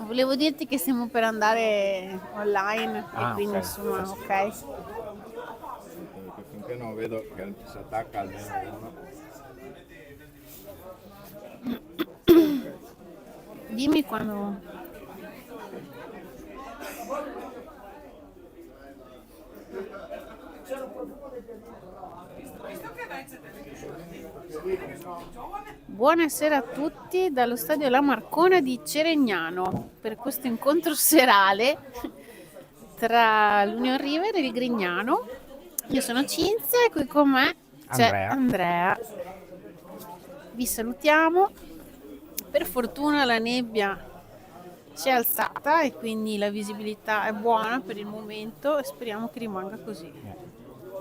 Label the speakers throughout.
Speaker 1: volevo dirti che stiamo per andare online e
Speaker 2: Ah,
Speaker 1: quindi
Speaker 2: ok.
Speaker 1: insomma, ok.
Speaker 3: Perché finché non vedo che si attacca almeno uno.
Speaker 1: Dimmi quando. Buonasera a tutti dallo stadio La Marcona di Ceregnano per questo incontro serale tra l'Union River e il Grignano. Io sono Cinzia e qui con me c'è
Speaker 2: Andrea.
Speaker 1: Andrea. Vi salutiamo. Per fortuna la nebbia si è alzata e quindi la visibilità è buona per il momento e speriamo che rimanga così.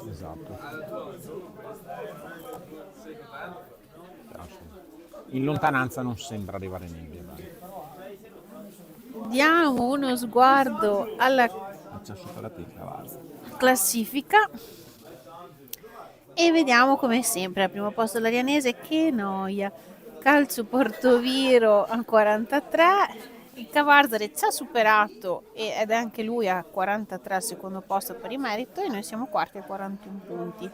Speaker 2: Esatto. Però, insomma, in lontananza non sembra arrivare nebbia, dai.
Speaker 1: Diamo uno sguardo alla
Speaker 3: Non c'è superato il cavallo.
Speaker 1: classifica e vediamo come sempre al primo posto l'Arianese, che noia, Calcio Portoviro a 43, il Cavarzare ci ha superato ed è anche lui a 43 al secondo posto per il merito e noi siamo quarti a 41 punti.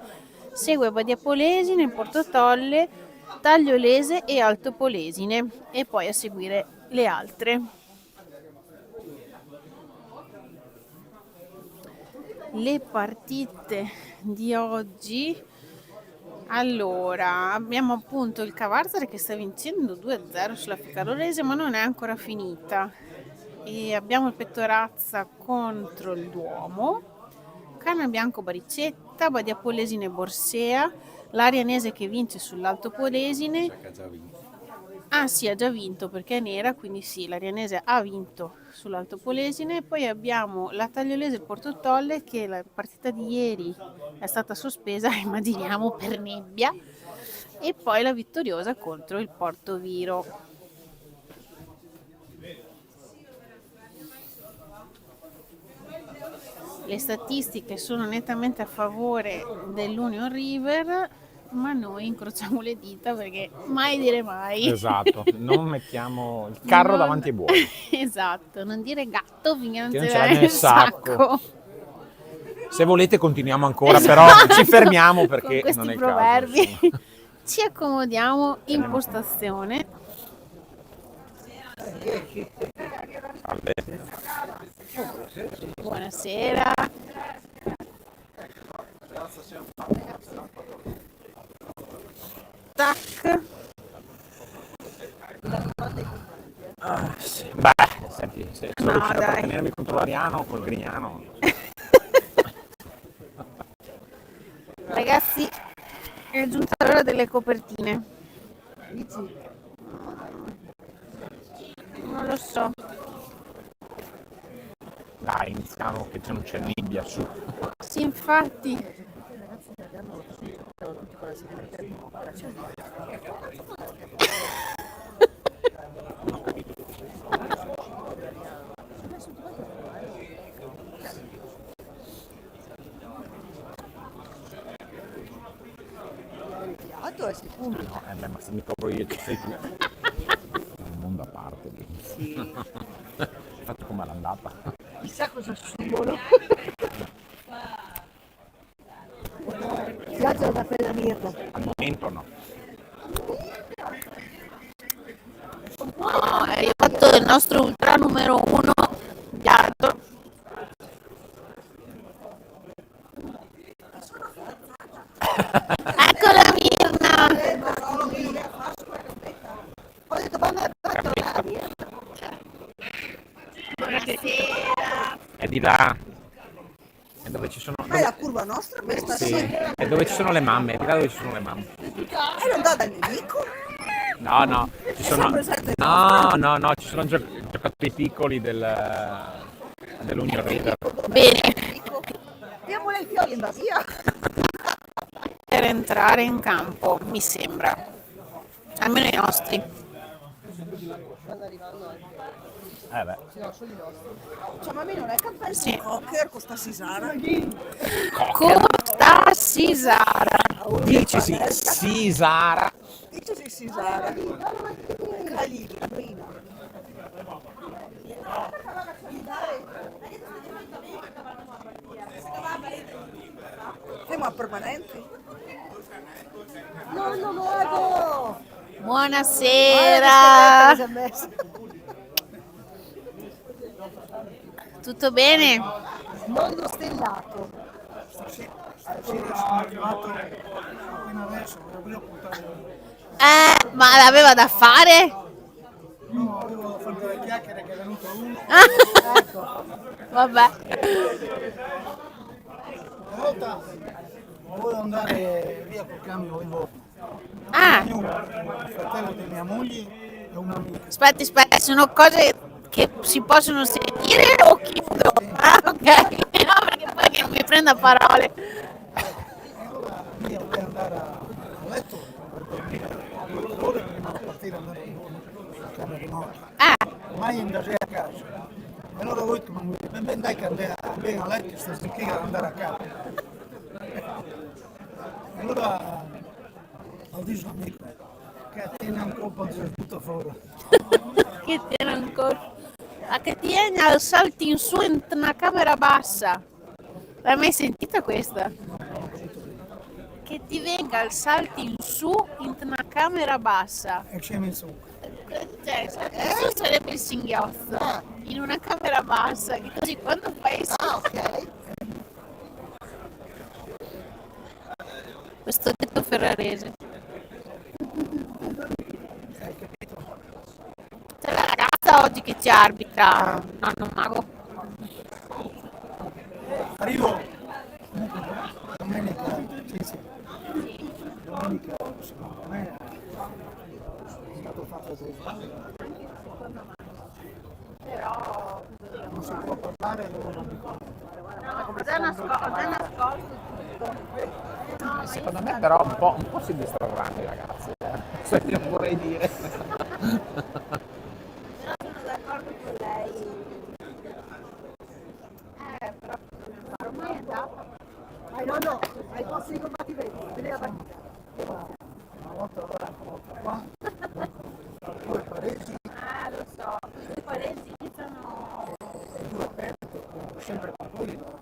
Speaker 1: Segue Badia Polesine, Porto Tolle, Tagliolese e Alto Polesine e poi a seguire le altre. Le partite di oggi, allora abbiamo appunto il Cavarzare che sta vincendo 2-0 sulla Ficalorese ma non è ancora finita, e abbiamo il Pettorazza contro il Duomo, Canabianco Baricetta, Badia Polesine Borsea, l'Arianese che vince sull'Alto Polesine.
Speaker 3: Che ha già vinto.
Speaker 1: Ah sì, ha già vinto perché è nera, quindi sì, l'Arianese ha vinto sull'Alto Polesine. Poi abbiamo la Tagliolese e il Porto Tolle che la partita di ieri è stata sospesa, immaginiamo per nebbia, e poi la Vittoriosa contro il Porto Viro. Le statistiche sono nettamente a favore dell'Union River, ma noi incrociamo le dita perché mai dire mai.
Speaker 2: Esatto, non mettiamo il carro
Speaker 1: Non-
Speaker 2: davanti ai buoi.
Speaker 1: Esatto, non dire gatto finché non
Speaker 2: Che
Speaker 1: ce
Speaker 2: non ce
Speaker 1: l'hai
Speaker 2: l'hai
Speaker 1: nel
Speaker 2: nel sacco.
Speaker 1: sacco.
Speaker 2: Se volete continuiamo ancora,
Speaker 1: Esatto.
Speaker 2: però ci fermiamo
Speaker 1: Con
Speaker 2: perché
Speaker 1: questi
Speaker 2: non è il
Speaker 1: proverbi.
Speaker 2: caso. Insomma.
Speaker 1: Ci accomodiamo in postazione.
Speaker 2: Vabbè.
Speaker 1: Buonasera. Tac.
Speaker 2: Sì. Beh, senti, se sono
Speaker 1: No,
Speaker 2: riuscito a
Speaker 1: dai.
Speaker 2: trattenermi contro l'Ariano col Grignano.
Speaker 1: Ragazzi, è giunta l'ora delle copertine. Non lo so.
Speaker 2: Dai, iniziamo che non c'è nebbia su.
Speaker 1: Sì, infatti.
Speaker 2: No, beh, ma se mi copro io che sei tu. È un mondo a parte lì.
Speaker 4: Sì.
Speaker 2: Infatti com'è l'andata?
Speaker 4: Chissà cosa assumono. Viaggio da Fella Mirna.
Speaker 2: Al momento no.
Speaker 1: No, è arrivato il nostro ultra numero 1, Gatto. Eccola Mirna!
Speaker 4: Ho detto ma me la Mirna.
Speaker 1: Buonasera!
Speaker 2: È di là. È dove ci sono.
Speaker 4: Ma è la curva nostra questa?
Speaker 2: Sì, è dove ci sono le mamme, è di là dove ci sono le mamme.
Speaker 4: E non dà dal nemico?
Speaker 2: No, no, ci sono.
Speaker 4: sempre sette
Speaker 2: No, ci sono giocatori piccoli dell'Union River.
Speaker 1: Bene,
Speaker 4: Diamo i fiori in basia.
Speaker 1: per entrare in campo, mi sembra. Almeno i nostri.
Speaker 2: Beh.
Speaker 4: Cioè, ma a me non è cappello
Speaker 1: Sì.
Speaker 4: Cocker con sta Sisara.
Speaker 1: Costa Sisara.
Speaker 2: Dicisi Sisara.
Speaker 4: Dice sì Sisara. Calibra prima.
Speaker 1: Buonasera.
Speaker 4: Si è messa.
Speaker 1: Tutto bene?
Speaker 4: Mondo stellato.
Speaker 5: Stasera sono arrivato appena adesso, volevo portare.
Speaker 1: Ma l'aveva da fare?
Speaker 5: No, avevo fatto delle chiacchiere che è venuto uno.
Speaker 1: Ecco. Vabbè.
Speaker 5: Una volta volevo andare via col cambio, avevo
Speaker 1: Ah,
Speaker 5: il fratello di mia moglie e un'amica.
Speaker 1: aspetti, sono cose che si possono sentire o chiudo? Ah, ok. No, perché poi che non mi prenda a parole.
Speaker 5: Allora via volevo andare a letto per dormire 2 ore prima di partire andare a camera di notte. Mai andare a casa. E allora ho detto, ma ben dai che andare a letto, sta stanchina ad andare a casa. E allora ho detto amico, che tiene ancora un po' di tutto fuori.
Speaker 1: Che tiene ancora. Ma che tiene al salti in su in una camera bassa. L'hai mai sentita questa? Che ti venga al salti in su in una camera bassa.
Speaker 5: E c'è messo.
Speaker 1: Cioè, sarebbe il singhiozzo in una camera bassa, che così quando fai
Speaker 4: Ok.
Speaker 1: questo detto ferrarese. C'è la ragazza oggi che ci arbitra, nonno mago.
Speaker 5: Arrivo domenica, sì. Domenica, secondo me, è stato fatto così. Non si può parlare,
Speaker 1: Già nascosto tutto.
Speaker 2: Secondo me però un po' si distrarranno i ragazzi, se non vorrei dire.
Speaker 1: Però sono d'accordo con lei. Però ormai è andata.
Speaker 4: No, ai posti di combattimento. Vedi la partita.
Speaker 5: una volta là, una volta qua, due pareti,
Speaker 1: Lo so, i palesi sono.
Speaker 5: e due aperti, sempre con quello.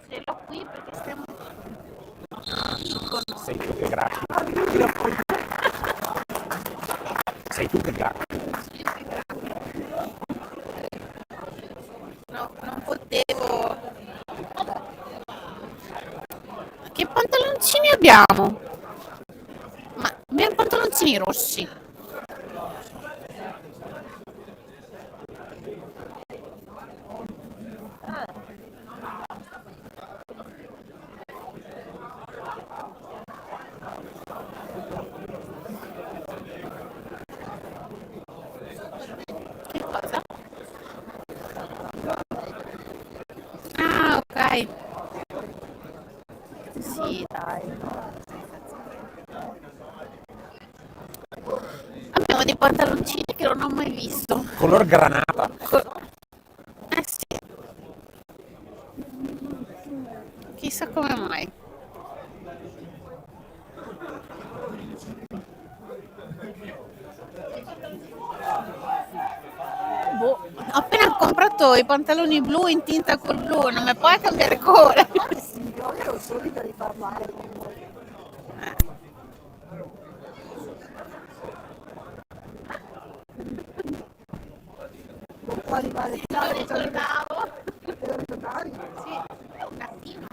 Speaker 1: Ce l'ho qui perché stiamo.
Speaker 2: Sei tu che gracchi. Sei tu che gracchi.
Speaker 1: No, non potevo. Che pantaloncini abbiamo? Ma abbiamo pantaloncini rossi. Che cosa? Ah, ok. Sì, dai. Abbiamo dei pantaloncini che non ho mai visto.
Speaker 2: Color granata.
Speaker 1: Sì. Chissà come mai. Boh, ho appena comprato i pantaloni blu in tinta col blu, non mi puoi cambiare colore.
Speaker 4: Sì, io ero solita di parlare con voi. Non può arrivare
Speaker 1: Me lo ricordavo.
Speaker 4: te lo ricordavi?
Speaker 1: Sì, è un gattino.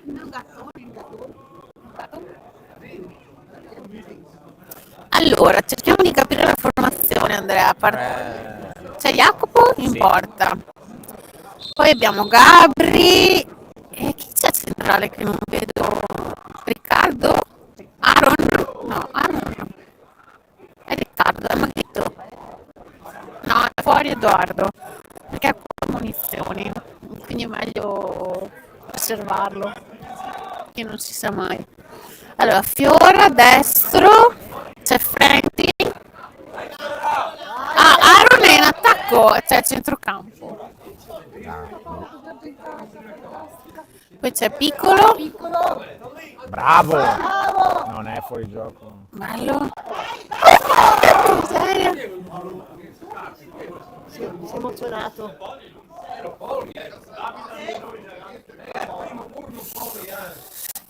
Speaker 1: Non un gattone, un gattone. Un gattone. Allora, cerchiamo di capire la formazione, Andrea. C'è Jacopo in
Speaker 2: Sì.
Speaker 1: porta. Poi abbiamo Gabri. E chi c'è centrale che non vedo? Riccardo? Aaron? No, Aaron no. È Riccardo, è Maghetto. No, è fuori Edoardo. Perché ha 4 munizioni. Quindi è meglio osservarlo. Che non si sa mai. Allora, Fiora a destro. C'è Franklin. Ah, Aaron è in attacco. C'è a centrocampo. Poi c'è Piccolo.
Speaker 2: Bravo! Non è fuori gioco.
Speaker 1: Bello. Miseria.
Speaker 4: Si è emozionato.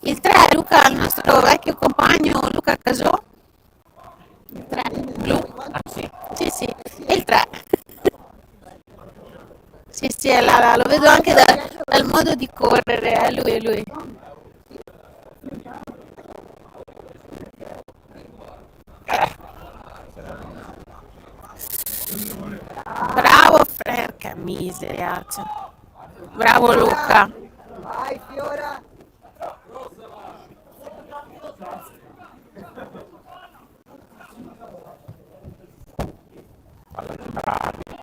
Speaker 1: Il 3 Luca, il nostro vecchio compagno Luca Casò. Il 3 blu.
Speaker 2: Ah sì?
Speaker 1: Sì, sì, è il 3. Sì, sì, è là, là, lo vedo anche dal modo di correre, è lui, è lui. Bravo Franca, miseriaccia. Bravo Luca.
Speaker 4: Vai Fiora!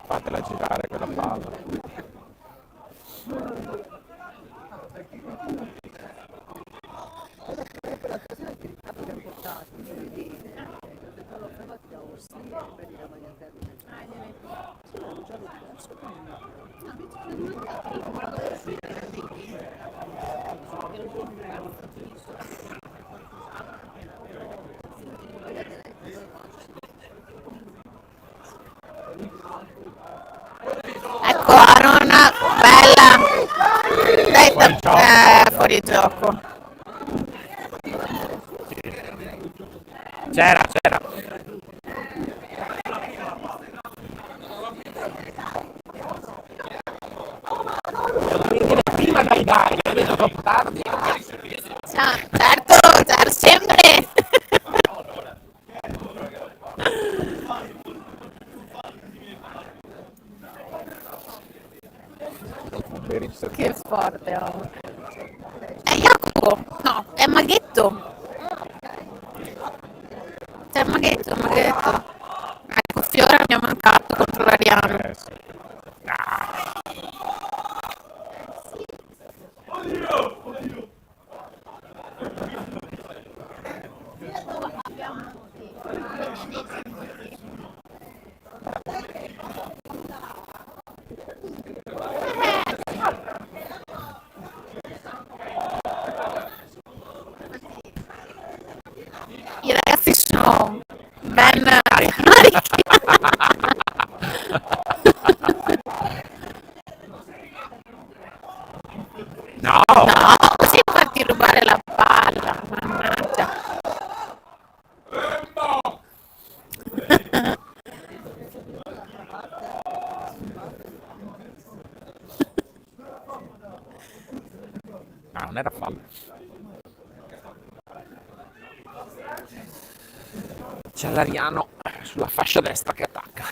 Speaker 2: Fatela girare quella palla.
Speaker 1: Ecco Arona, bella. Dai, fuori gioco.
Speaker 2: C'era. Prima dai, vedo troppo tardi.
Speaker 1: Certo, sempre. Che forte, oh. È Jacopo? No, è Maghetto. C'è Maghetto. Ecco, Fiora mi ha mancato contro l'Ariano.
Speaker 2: Sì.
Speaker 1: I ragazzi sono ben carichi.
Speaker 2: No!
Speaker 1: No, così farti rubare la palla, mannaggia.
Speaker 2: No, non era fallo. C'è l'Ariano sulla fascia destra che attacca.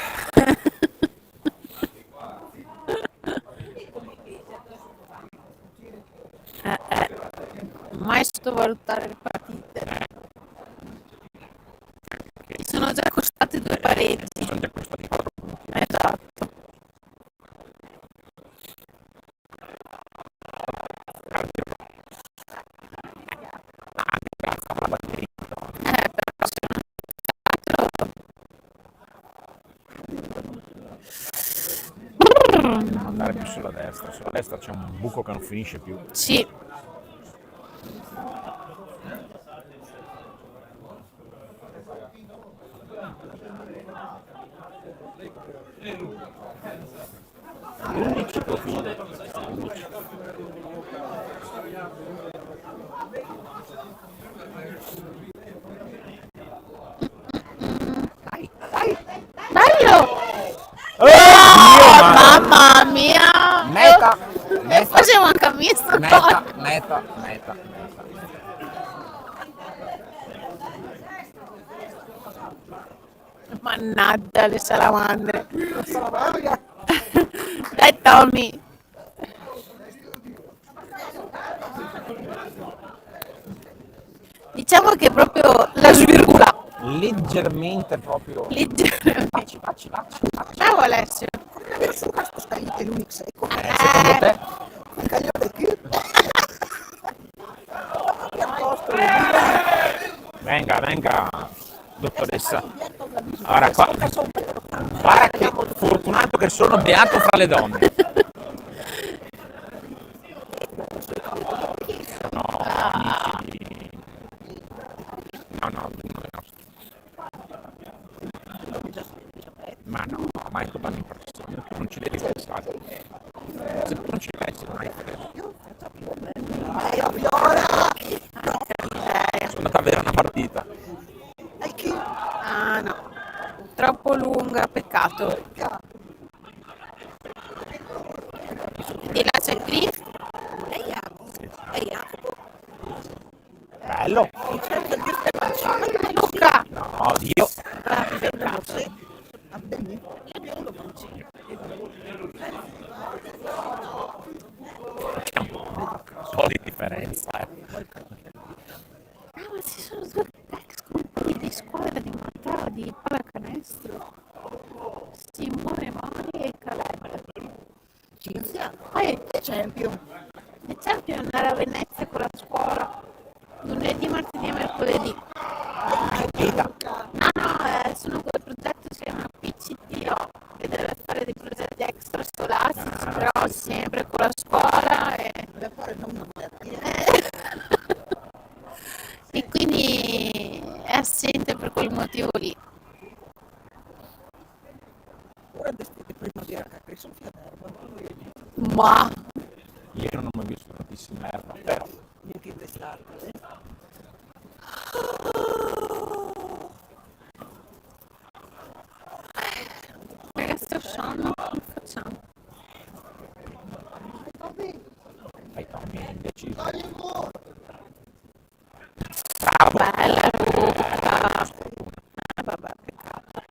Speaker 1: Mai sottovalutare le partite. Ti sono già costate 2 pareggi.
Speaker 2: Sono già costati 4 punti.
Speaker 1: Esatto. Però sono
Speaker 2: Devo andare più sulla destra c'è un buco che non finisce più.
Speaker 1: sì. Bello! Mamma mia!
Speaker 2: Meta!
Speaker 1: E facevo anche a me sta cosa.
Speaker 2: Meta.
Speaker 1: Mannaggia le salamandre. Dai Tommy. Diciamo che proprio la svirgola.
Speaker 2: Leggermente proprio.
Speaker 1: Leggermente.
Speaker 2: Facci.
Speaker 1: Ciao Alessio.
Speaker 5: Adesso questo scagliate l'Unix, ecco.
Speaker 2: Secondo te?
Speaker 5: Scagliate qui.
Speaker 2: Venga, dottoressa. Ora qua. Guarda che fortunato che sono beato fra le donne. No, amici. No, non è nostro. Ma no, ma è tutta un'impressione, tu non ci devi pensare. Se tu non ci pensi non hai preso. partita.
Speaker 5: E chi?
Speaker 1: Ah no, troppo lunga, peccato. E là c'è Cliff.
Speaker 5: E Jacopo. E Jacopo.
Speaker 2: Bello.
Speaker 5: Cerca di ste mancine.
Speaker 1: Luca!
Speaker 2: No, Dio.
Speaker 5: Sì. Va bene. Io biondo mancine.
Speaker 2: C'è un po' di differenza.
Speaker 1: Ah, ma ci sono due ex compagni di squadra di Montaro di pallacanestro. Simone Mori e Caleb.
Speaker 5: Cinzia.
Speaker 1: Poi
Speaker 5: Champion.
Speaker 1: è sempre andare a Venezia con la scuola. Lunedì, martedì e mercoledì. No, no, sono quel progetto che si chiama PCTO, che deve fare dei progetti extra scolastici, però sempre con la scuola
Speaker 5: Deve fare non una
Speaker 1: e quindi è assente per quel motivo lì.
Speaker 5: ora d'estate primavera che sono fiaderba.
Speaker 1: Ma
Speaker 2: Io non ho mai visto tantissima erba, però
Speaker 5: Neanche d'estate.
Speaker 1: ragazzi, ho sonno, come facciamo?
Speaker 2: fai Tommy indeciso.
Speaker 1: Bella Luca! Vabbè, peccato.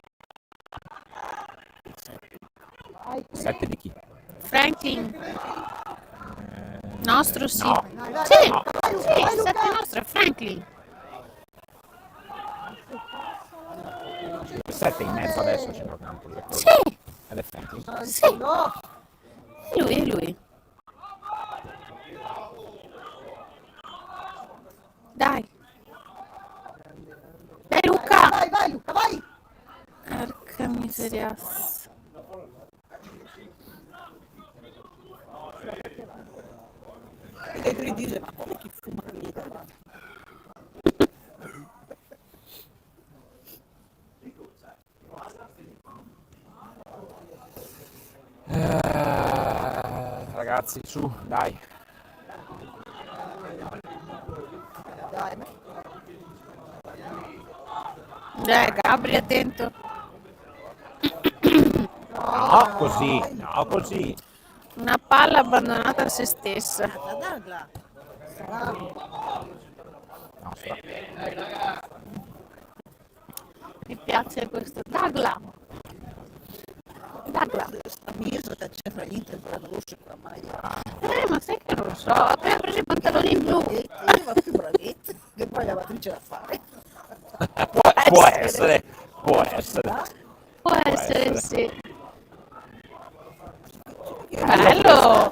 Speaker 2: 7 di chi?
Speaker 1: Franklin, nostro sì.
Speaker 2: No.
Speaker 1: Sì,
Speaker 2: No.
Speaker 1: sì, 7 nostro, Franklin.
Speaker 2: 7 in mezzo adesso c'è proprio un po' di
Speaker 1: Sì,
Speaker 2: ed è Franklin.
Speaker 1: sì. È lui. Dai. Dai Luca!
Speaker 5: Vai Luca, vai!
Speaker 1: Porca miseria.
Speaker 5: E lui dice, ma come chi fuma lì?
Speaker 2: Ragazzi, su, dai.
Speaker 5: Dai,
Speaker 1: Gabri, attento.
Speaker 2: No, così, no, così.
Speaker 1: Una palla abbandonata a se stessa.
Speaker 5: la Dagla.
Speaker 2: No, sta.
Speaker 1: Mi piace questo. Dagla. Dagla.
Speaker 5: Sta misa che c'è fra Inter e rosso qua maglia.
Speaker 1: Ma sai che non lo so. Ho appena preso i pantaloni blu.
Speaker 5: E io va più bravetta, che poi la lavatrice da fare.
Speaker 2: Può essere, può essere.
Speaker 1: Può essere, sì.
Speaker 5: Bello!
Speaker 1: Bello.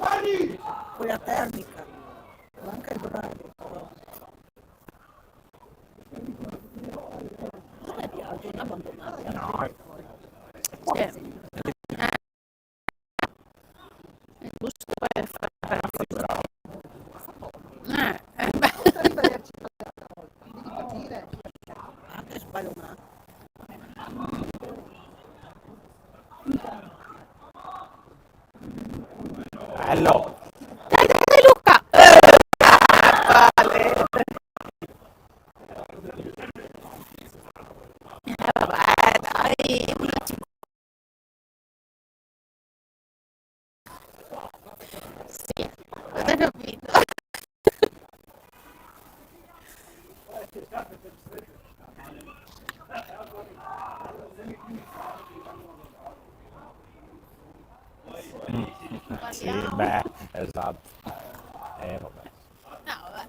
Speaker 5: Con la termica. Manca il bravo. Non è piaciuto, non abbandonare.
Speaker 2: No,
Speaker 1: Sì. È giusto per fare una foto. Beh.
Speaker 5: Anche sbagliato.
Speaker 2: bello.
Speaker 1: Dai Luca! Vale. Vabbè, dai. Sì, ho capito.
Speaker 2: Sì, beh, esatto. Vabbè.
Speaker 1: No, vabbè.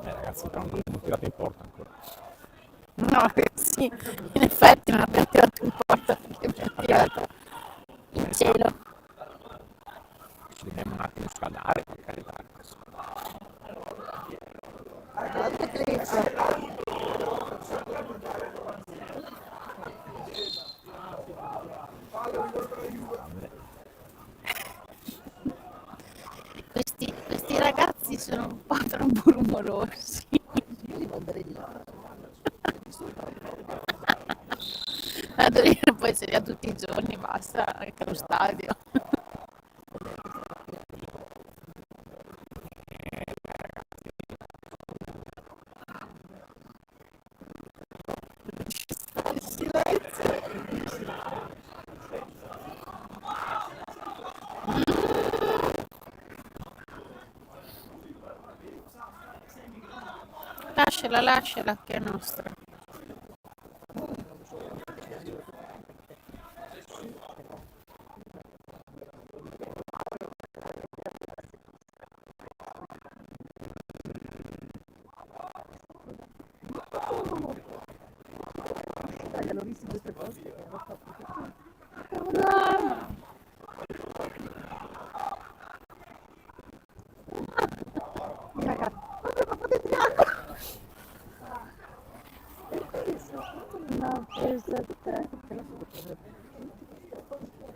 Speaker 2: Ragazzi, però non abbiamo tirato in porta ancora.
Speaker 1: No, sì, in effetti non abbiamo tirato in porta perché abbiamo tirato in cielo.
Speaker 2: Ci dobbiamo un attimo scaldare, per carità.
Speaker 5: Guardate che
Speaker 1: Questi ragazzi sono un po' troppo rumorosi.
Speaker 5: io li manderei di là.
Speaker 1: A dormire poi seria tutti i giorni, basta, anche allo stadio. Lasciala, lasciala, che è nostra.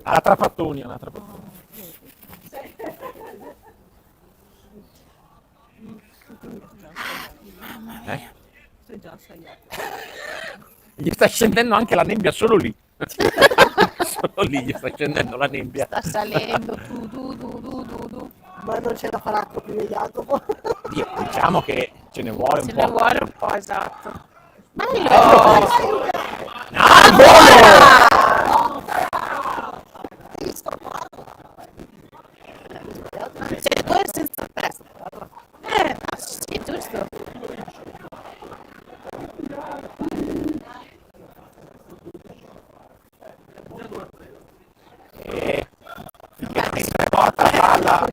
Speaker 2: Alla Trapattoni, alla Trapattoni. Gli sta scendendo anche la nebbia solo lì. Solo lì gli sta scendendo la nebbia.
Speaker 1: Sta salendo, tu.
Speaker 4: Ma non c'è da fare acqua più di Jacopo.
Speaker 2: Diciamo che ce ne vuole un
Speaker 1: Se
Speaker 2: po'.
Speaker 1: ne vuole un po', esatto. Bello!
Speaker 2: Ah, il volo!
Speaker 1: Cioè, tu è senza testa. Ma sì, giusto. Esatto.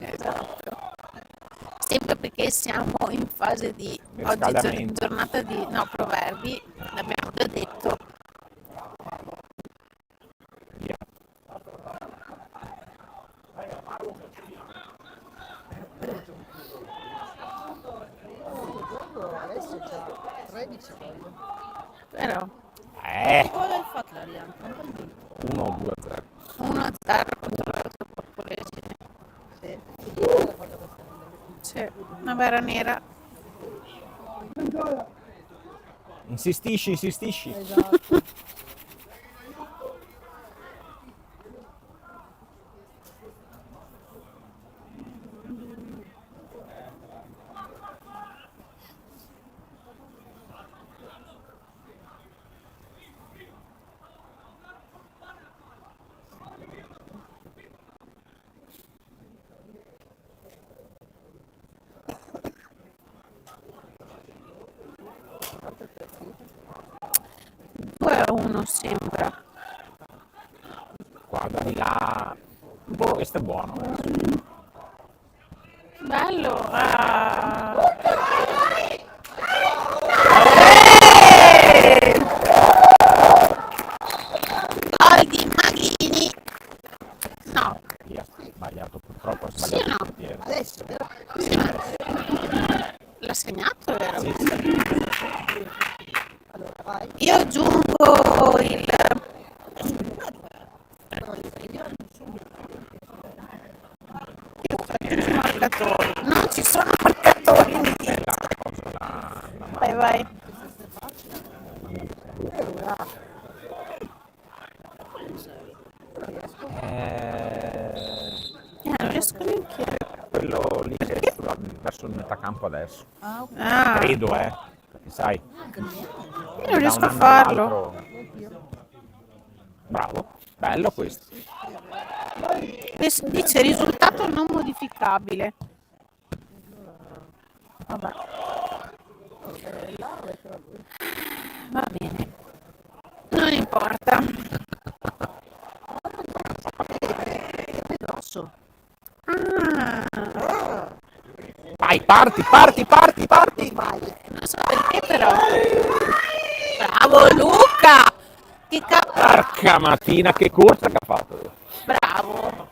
Speaker 1: Sempre perché siamo in fase di oggi
Speaker 2: Riscaldamento.
Speaker 1: giornata di proverbi, l'abbiamo già detto.
Speaker 2: Via.
Speaker 4: Adesso c'è 13 voglio.
Speaker 1: Però
Speaker 2: 1-2-0.
Speaker 1: 1-0 contro l'altro Porpoliesine. Sì, una vera nera.
Speaker 2: Insistisci, insistisci.
Speaker 4: Esatto.
Speaker 1: Due a uno sembra.
Speaker 2: Guarda di là. Questo è buono.
Speaker 1: Bello. Gol di Maghini. No.
Speaker 2: Via. Sbagliato, purtroppo ho
Speaker 1: Sì,
Speaker 2: sbagliato.
Speaker 1: no.
Speaker 2: il portiere.
Speaker 4: Adesso però.
Speaker 1: Sì, ma l'ha segnato, vero?
Speaker 2: Sì.
Speaker 4: Allora vai.
Speaker 1: Io aggiungo il... Io faccio i marcatori. Non ci sono marcatori. Vai, vai. Non riesco neanche a...
Speaker 2: Quello lì che è verso il metacampo adesso.
Speaker 1: Ah,
Speaker 2: Credo, perché sai.
Speaker 1: io non riesco
Speaker 2: da
Speaker 1: a
Speaker 2: un anno
Speaker 1: farlo.
Speaker 2: all'altro- Bravo, bello questo.
Speaker 1: Dice risultato non modificabile. Vabbè. Va bene. Non importa. Ah,
Speaker 2: Vai, parti!
Speaker 1: non so perché però. Bravo Luca! Che
Speaker 2: Porca mattina, che corsa che ha fatto!
Speaker 1: Bravo!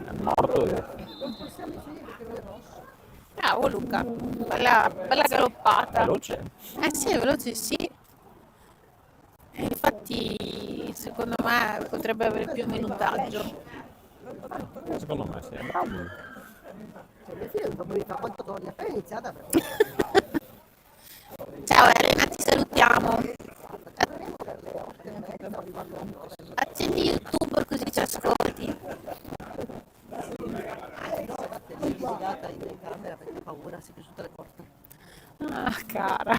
Speaker 2: È morto.
Speaker 1: Bravo Luca! Bella galoppata.
Speaker 2: Veloce.
Speaker 1: Sì, è veloce, sì. Infatti, secondo me potrebbe avere più minutaggio.
Speaker 2: Secondo me sì, è bravo.
Speaker 4: Mio figlio è favorita quanto torni appena iniziata per
Speaker 1: Ciao Elena, ti salutiamo. Accendi YouTube così ci ascolti.
Speaker 4: girata in telecamera perché ho paura, si è chiusa tutte le porte.
Speaker 1: Ah, cara.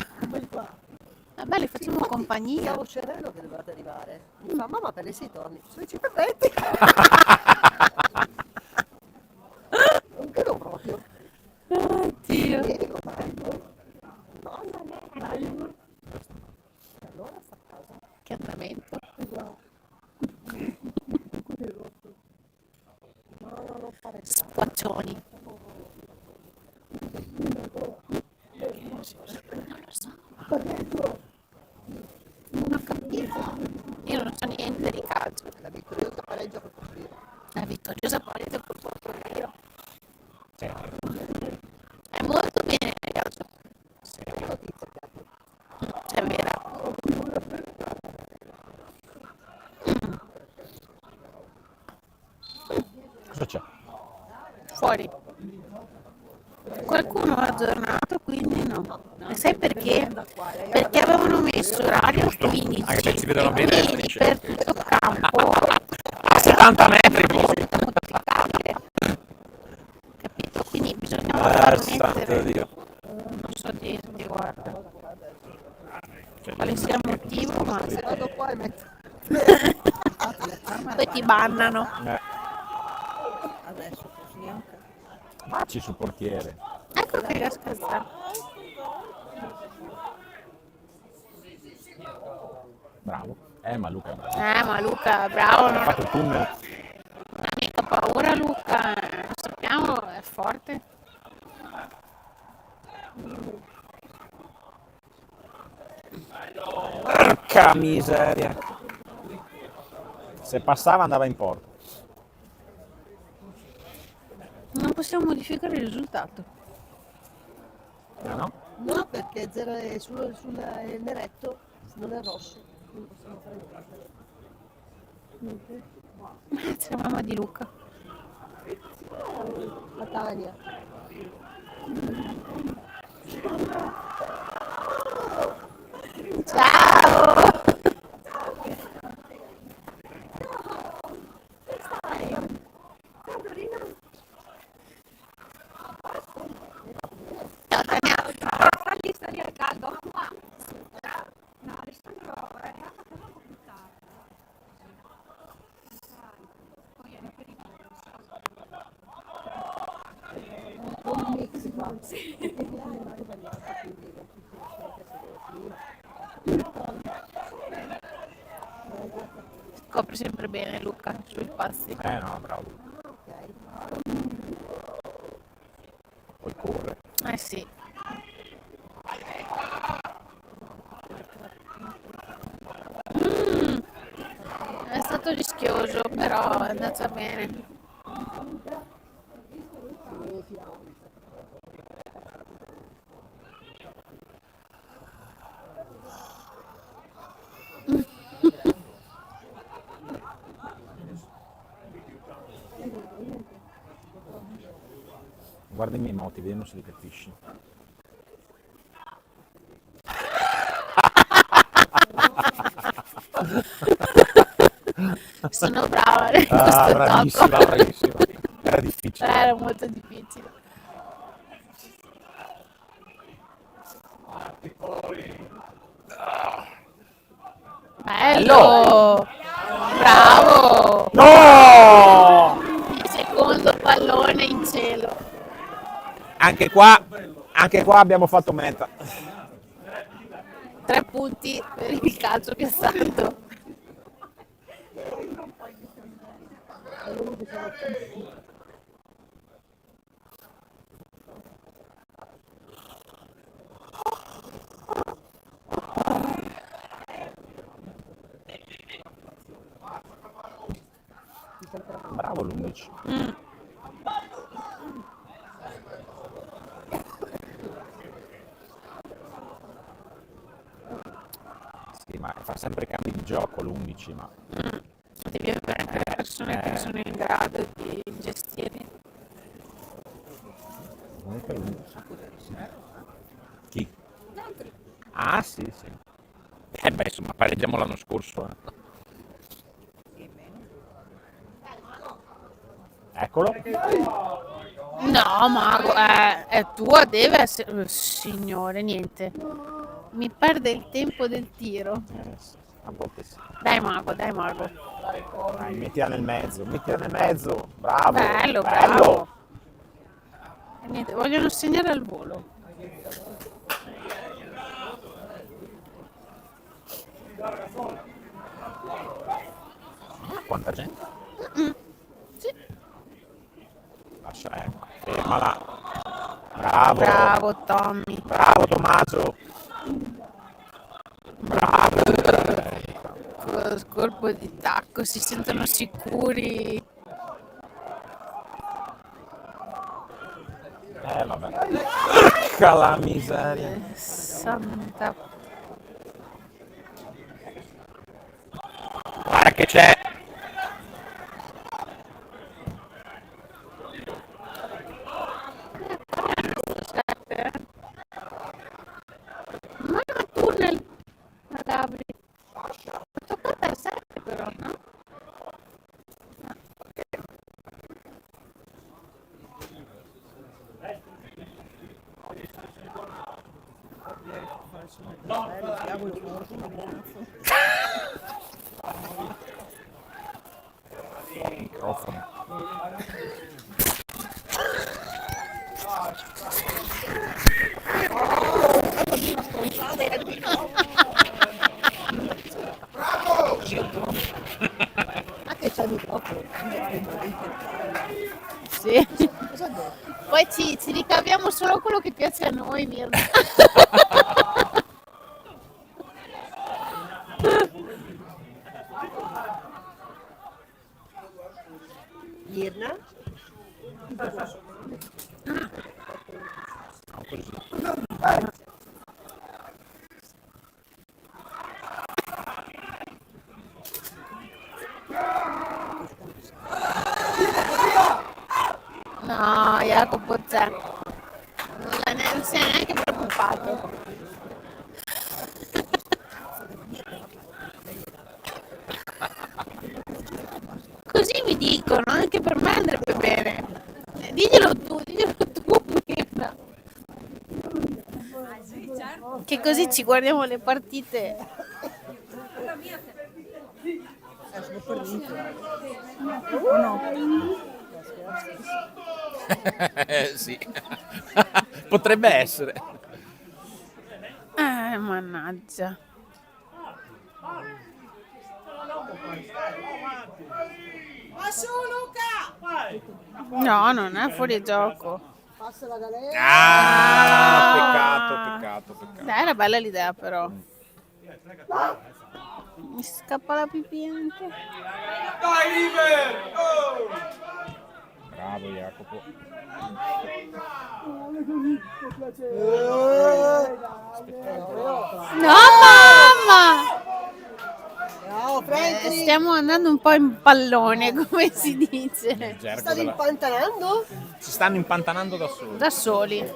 Speaker 1: Vabbè, le facciamo compagnia.
Speaker 4: Stavo Cerello che dovevate arrivare. Mi fa, mamma per le 6 torni. Sono i 5:20. Non credo proprio.
Speaker 1: Oddio.
Speaker 4: Vieni con
Speaker 1: Che andamento. Spaccioni. Non lo so. Non ho capito. Io non so niente di calcio.
Speaker 4: La vittoriosa pareggio col Portogallo.
Speaker 1: La vittoriosa pareggio col Portogallo.
Speaker 2: Sì.
Speaker 1: È molto bene il calcio. È vera.
Speaker 2: Cosa c'è?
Speaker 1: Fuori. Qualcuno ha aggiornato, quindi no. E sai perché? Perché avevano messo orario 15.
Speaker 2: Anche se si vedono bene le
Speaker 1: quindi
Speaker 2: strisce.
Speaker 1: per tutto il campo
Speaker 2: A 70 metri poi.
Speaker 1: modificabile. Capito? Quindi bisognava
Speaker 2: Santo
Speaker 1: mettere.
Speaker 2: Dio.
Speaker 1: Non so dirti, guarda. Quale sia il motivo, ma
Speaker 4: Se vado qua e metto
Speaker 1: poi ti bannano.
Speaker 4: adesso così anche.
Speaker 2: Baci sul portiere.
Speaker 1: Ecco che cascata.
Speaker 2: Bravo. Ma Luca è bravo.
Speaker 1: Ma Luca, bravo,
Speaker 2: Ha
Speaker 1: non
Speaker 2: fatto il tunnel.
Speaker 1: ha mica paura Luca, lo sappiamo, è forte.
Speaker 2: Porca miseria. Se passava andava in porta.
Speaker 1: Non possiamo modificare il risultato.
Speaker 2: No?
Speaker 4: No, perché zero è sul neretto, non è rosso. Non possiamo fare niente.
Speaker 1: C'è la mamma di Luca.
Speaker 4: La Tania.
Speaker 1: Ciao! Ciao Tania.
Speaker 6: Fargli stare al caldo. No, Alessandro è arrivato però più tardi. Poi è
Speaker 4: Un mix qua.
Speaker 1: Scopre sempre bene Luca sui passi.
Speaker 2: No, bravo. Poi corre.
Speaker 1: Eh sì. È stato rischioso, però è andata bene.
Speaker 2: Guarda i miei moti, vediamo se li capisci.
Speaker 1: Sono brava in questo gioco.
Speaker 2: Bravissima, bravissima. Era difficile.
Speaker 1: Era molto difficile. Bello! Bravo!
Speaker 2: No!
Speaker 1: Il secondo pallone in cielo.
Speaker 2: Anche qua abbiamo fatto meta.
Speaker 1: 3 punti per il calcio piazzato.
Speaker 2: Bravo l'11. Sì, ma fa sempre cambi di gioco l'11, ma
Speaker 1: Devi avere anche le persone che sono in grado di gestire.
Speaker 2: comunque l'11. Chi? Ah, sì, sì. Beh, insomma, pareggiamo l'anno scorso. Eccolo.
Speaker 1: No, Mago, è tua, deve essere. Signore, niente. Mi perde il tempo del tiro.
Speaker 2: Sì, a volte sì.
Speaker 1: Dai, Mago, dai, Mago.
Speaker 2: Dai, mettila nel mezzo, mettila nel mezzo. Bravo.
Speaker 1: Bello, bravo. E niente, vogliono segnare al volo.
Speaker 2: Quanta gente?
Speaker 1: Sì.
Speaker 2: Lascia, ecco. Fermala. Bravo.
Speaker 1: Bravo Tommy.
Speaker 2: Bravo Tommaso. Bravo.
Speaker 1: Colpo di tacco, si sentono sicuri.
Speaker 2: Vabbè. Porca la miseria.
Speaker 1: Santa.
Speaker 2: Guarda che c'è.
Speaker 1: Ma tunnel ad apri. Toccata a 7 però, no?
Speaker 2: Microfono.
Speaker 4: Ma che c'è il microfono?
Speaker 1: Sì.
Speaker 4: Cosa ha detto?
Speaker 1: Poi ci ricaviamo solo quello che piace a noi, Mirna.
Speaker 4: Mirna?
Speaker 1: No, Jacopo c'è. Non si è neanche preoccupato. Così mi dicono, anche per me andrebbe bene. Diglielo tu, Mirna. Che così ci guardiamo le partite.
Speaker 4: Sono perdito.
Speaker 2: Sì. Potrebbe essere.
Speaker 1: Mannaggia. No, non è fuori gioco.
Speaker 4: Passa la galera.
Speaker 2: Peccato.
Speaker 1: Dai, era bella l'idea però. Mi scappa la pipì anche.
Speaker 2: Bravo Jacopo.
Speaker 1: No, mamma!
Speaker 4: Ciao Franky!
Speaker 1: Stiamo andando un po' in pallone, come si dice.
Speaker 2: Gergo
Speaker 4: Stavi
Speaker 2: della-
Speaker 4: impantanando?
Speaker 2: Si stanno impantanando da soli.
Speaker 1: Da soli.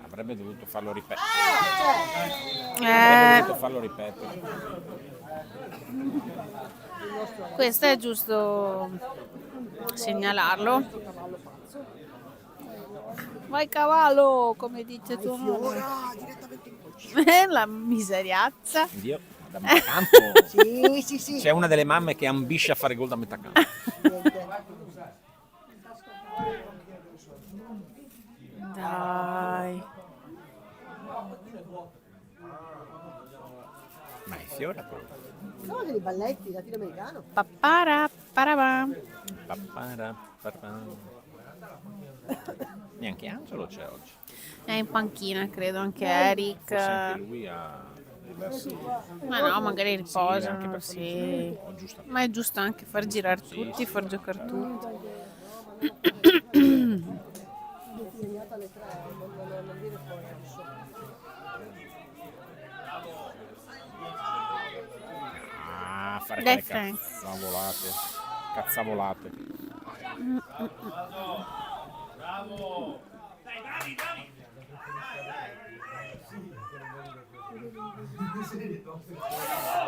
Speaker 2: Avrebbe dovuto farlo ripetere. Avrebbe dovuto farlo ripetere.
Speaker 1: Questo è giusto segnalarlo. Vai cavallo, come dice tuo nonno. La miseriazza.
Speaker 2: Dio, da metà campo.
Speaker 4: Sì.
Speaker 2: C'è una delle mamme che ambisce a fare gol da metà campo.
Speaker 1: Dai.
Speaker 2: Ma è fiorato.
Speaker 4: Sono dei balletti latinoamericano.
Speaker 1: Papara, parabà.
Speaker 2: Neanche Angelo c'è oggi.
Speaker 1: È in panchina, credo, anche
Speaker 2: Forse
Speaker 1: Eric.
Speaker 2: anche lui ha diversi.
Speaker 1: Ma no, magari
Speaker 2: anche
Speaker 1: riposano,
Speaker 2: per
Speaker 1: sì.
Speaker 2: o giustamente.
Speaker 1: Ma è giusto anche far girare tutti, far giocare tutti.
Speaker 4: Segnata alle 3, non viene fuori adesso.
Speaker 2: Fare
Speaker 1: Dai,
Speaker 2: quelle
Speaker 1: Frank.
Speaker 2: cavolate. Cazzavolate.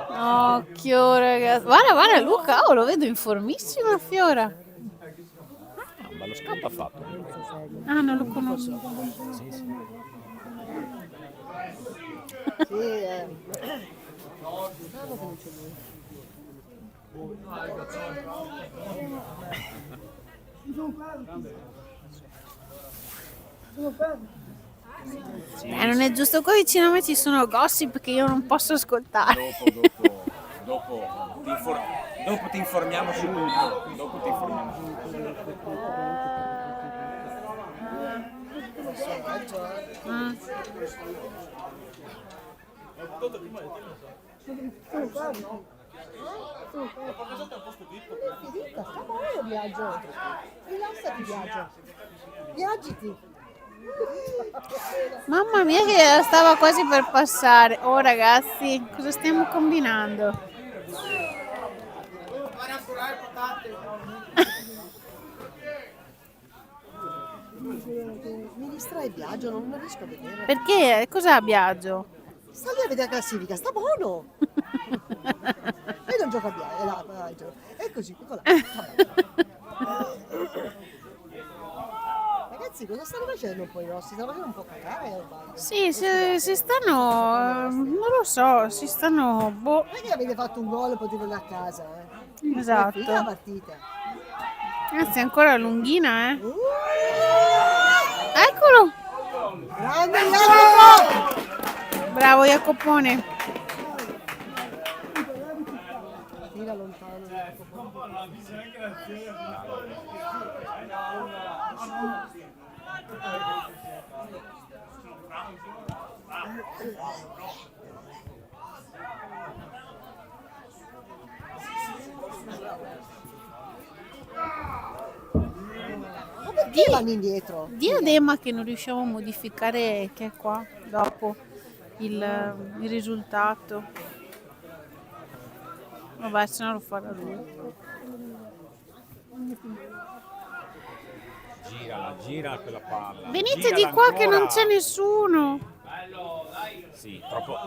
Speaker 1: Occhio, ragazzi. Guarda, guarda Luca, oh, lo vedo in formissima Fiora.
Speaker 2: Un bello scatto ha fatto.
Speaker 1: Ah, non lo conosco.
Speaker 4: Sì, Bravo che non c'è lui.
Speaker 1: Non è giusto, qua vicino a me ci sono gossip che io non posso ascoltare.
Speaker 2: Dopo ti informiamo su tutto. Dopo ti informiamo su tutto.
Speaker 4: Finita, sta buono il viaggio. Rilassati viaggio. Viaggiti.
Speaker 1: Mamma mia che stava quasi per passare. Oh ragazzi, cosa stiamo combinando?
Speaker 4: Mi distrae il viaggio, non riesco a vedere.
Speaker 1: Perché? Cos'ha Biagio?
Speaker 4: Sta lì a vedere la classifica, sta buono. E non gioca a viaggio. È così, ecco là. Ragazzi, cosa stanno facendo poi i rossi? Stanno facendo un po' cagare ormai.
Speaker 1: Sì, si stanno, non lo so, si stanno, boh,
Speaker 4: Non è che avete fatto un gol e potete andare a casa, eh?
Speaker 1: esatto.
Speaker 4: È finita la partita.
Speaker 1: Anzi, è ancora lunghina, eh. Eccolo!
Speaker 4: Grande Jacopo!
Speaker 1: Bravo Jacopone.
Speaker 4: Tira lontano Jacopo. Ma perché vanno indietro?
Speaker 1: Diadema che non riusciamo a modificare, che è qua, dopo il risultato. Vabbè, se no lo farà lui.
Speaker 2: Gira quella palla.
Speaker 1: Venite
Speaker 2: Girala
Speaker 1: di qua che
Speaker 2: ancora.
Speaker 1: non c'è nessuno.
Speaker 2: Sì, troppo.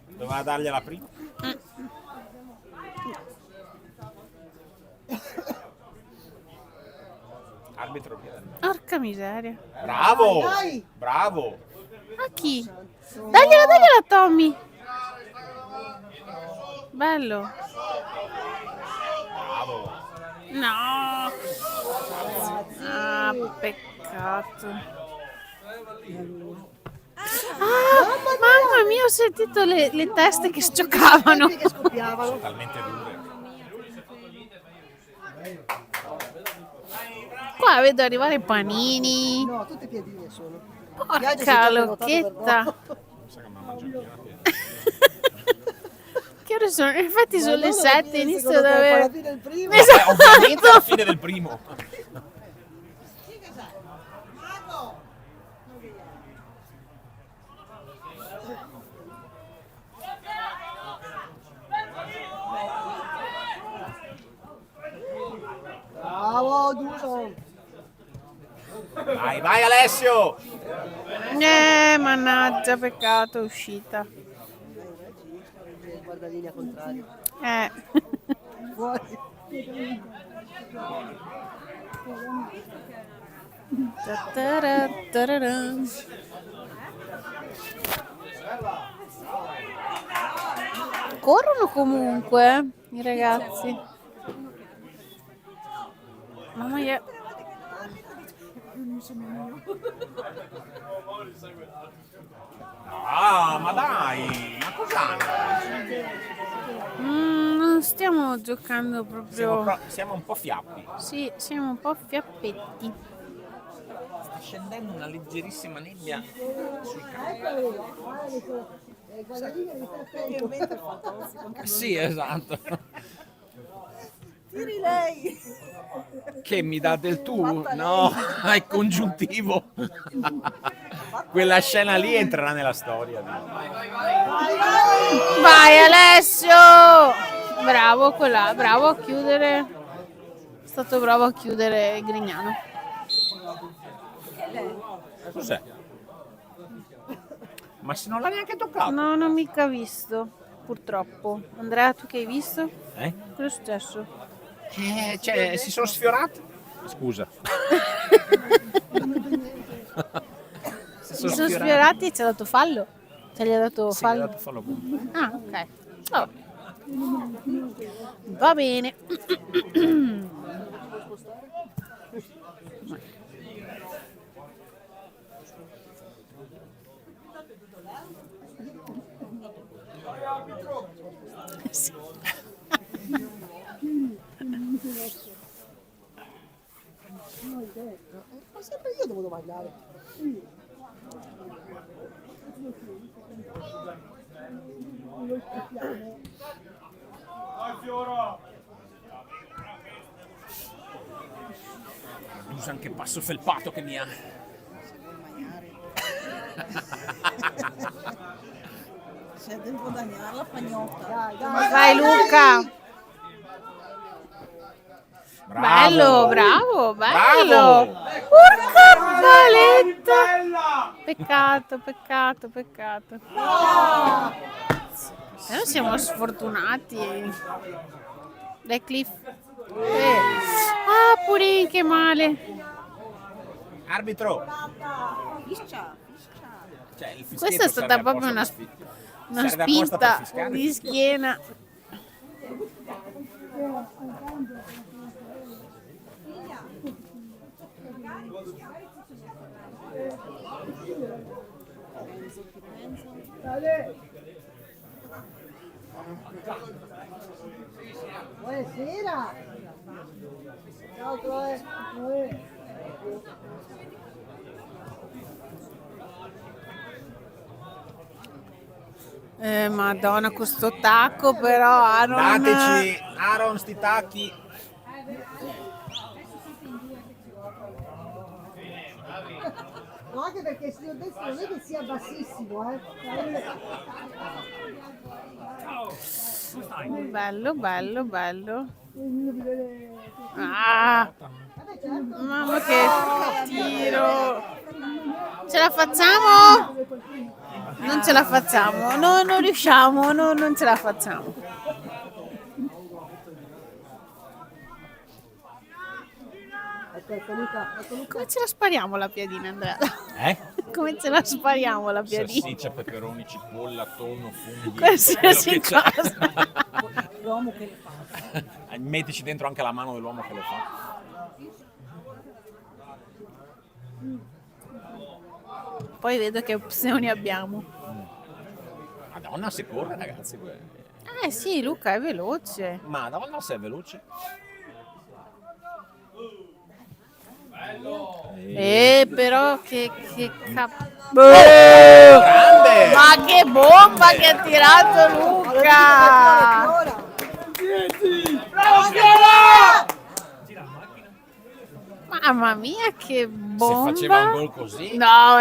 Speaker 2: Doveva dargliela prima. Arbitro via.
Speaker 1: Porca miseria.
Speaker 2: Bravo!
Speaker 4: Dai!
Speaker 2: Bravo!
Speaker 1: A chi? Dagliela Tommy. Bello.
Speaker 2: Bravo!
Speaker 1: No. Ah, peccato. Ah, mamma mia, ho sentito le teste che sciocavano.
Speaker 4: Che scoppiavano.
Speaker 2: Talmente dure.
Speaker 1: Qua vedo arrivare i panini.
Speaker 4: No, tutti i piedini sono.
Speaker 1: Porca locchetta. Che ore sono? Infatti sono le 7, inizio ad
Speaker 4: Alla
Speaker 1: avere...
Speaker 4: fine il primo.
Speaker 2: Ovviamente alla fine del primo.
Speaker 4: Bravo, Duso.
Speaker 2: Vai Alessio!
Speaker 1: Mannaggia, peccato, è uscita.
Speaker 4: Guarda linea contraria. Fuori.
Speaker 1: Ta-ta-ra-ta-ra-ram. Corrono comunque i ragazzi. Mamma mia.
Speaker 2: Ah, ma dai! Ma cos'hanno?
Speaker 1: Non stiamo giocando proprio.
Speaker 2: Siamo un po' fiappi.
Speaker 1: Sì, siamo un po' fiappetti.
Speaker 2: Sta scendendo una leggerissima nebbia sul campo. Sì, esatto.
Speaker 4: Tiri lei.
Speaker 2: Che mi dà del tu? No, è congiuntivo. Quella scena lì entrerà nella storia.
Speaker 1: Vai Alessio! Bravo quella, bravo a chiudere. È stato bravo a chiudere Grignano.
Speaker 2: Cos'è? Ma se non l'ha neanche toccato.
Speaker 1: No, non mica visto, purtroppo. Andrea, tu che hai visto?
Speaker 2: Eh?
Speaker 1: Cosa è successo?
Speaker 2: Cioè, si sono sfiorati. Scusa.
Speaker 1: Si sono sfiorati e ci ha dato fallo? Cioè gli ha dato
Speaker 2: Sì, gli ha
Speaker 1: fallo?
Speaker 2: dato fallo punto.
Speaker 1: Ah, ok. Oh. Va bene. Sì.
Speaker 4: Ma sempre io devo domandare.
Speaker 2: Dusan che passo felpato che mi ha.
Speaker 7: Se devo guadagnare la pagnotta.
Speaker 4: Dai,
Speaker 1: Vai Luca. Bello, bravo, bello. Porca paletta. Peccato, peccato, peccato. Noi siamo sfortunati. Dai Cliff. Ah, Purin, che male.
Speaker 2: Arbitro.
Speaker 7: Fiscia.
Speaker 2: Cioè, il fischietto
Speaker 1: Questa è stata
Speaker 2: serve
Speaker 1: proprio
Speaker 2: apposta
Speaker 1: una
Speaker 2: serve apposta per
Speaker 1: spinta
Speaker 2: fischiare.
Speaker 1: di schiena.
Speaker 4: buonasera. Ciao Chloe.
Speaker 1: Madonna, questo tacco però Aaron.
Speaker 2: Dateci Aaron sti tacchi.
Speaker 4: No, anche perché il signor destro non è che sia bassissimo,
Speaker 1: Bello, bello, bello. Ah, mamma che tiro. Ce la facciamo? Non ce la facciamo, no, non riusciamo, no, non ce la facciamo.
Speaker 4: Ecco Luca.
Speaker 1: Come ce la spariamo la piadina, Andrea? Come ce la spariamo la piadina?
Speaker 2: Salsiccia, peperoni, cipolla, tonno, funghi.
Speaker 1: Qualsiasi
Speaker 2: quello che c'è.
Speaker 1: cosa.
Speaker 7: L'uomo che le fa.
Speaker 2: Mettici dentro anche la mano dell'uomo che le fa.
Speaker 1: Poi vedo che opzioni abbiamo.
Speaker 2: Madonna, se corre, ragazzi.
Speaker 1: Sì, Luca è veloce.
Speaker 2: Madonna, se è veloce.
Speaker 1: Però che
Speaker 2: Grande!
Speaker 1: Ma che bomba che ha tirato Luca! Mamma mia, che bomba!
Speaker 2: Se faceva un gol così.
Speaker 1: No,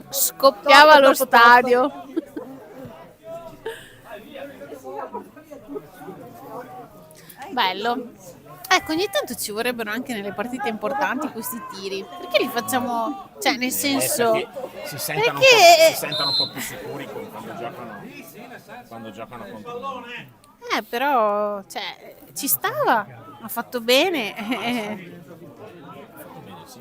Speaker 1: scoppiava lo stadio. Bello. Ecco, ogni tanto ci vorrebbero anche nelle partite importanti questi tiri. Perché li facciamo, cioè nel senso...
Speaker 2: Perché si sentono,
Speaker 1: perché-
Speaker 2: si sentono un po' più sicuri quando giocano contro noi.
Speaker 1: Però, cioè, ci stava. Ha fatto bene.
Speaker 2: Bene, sì.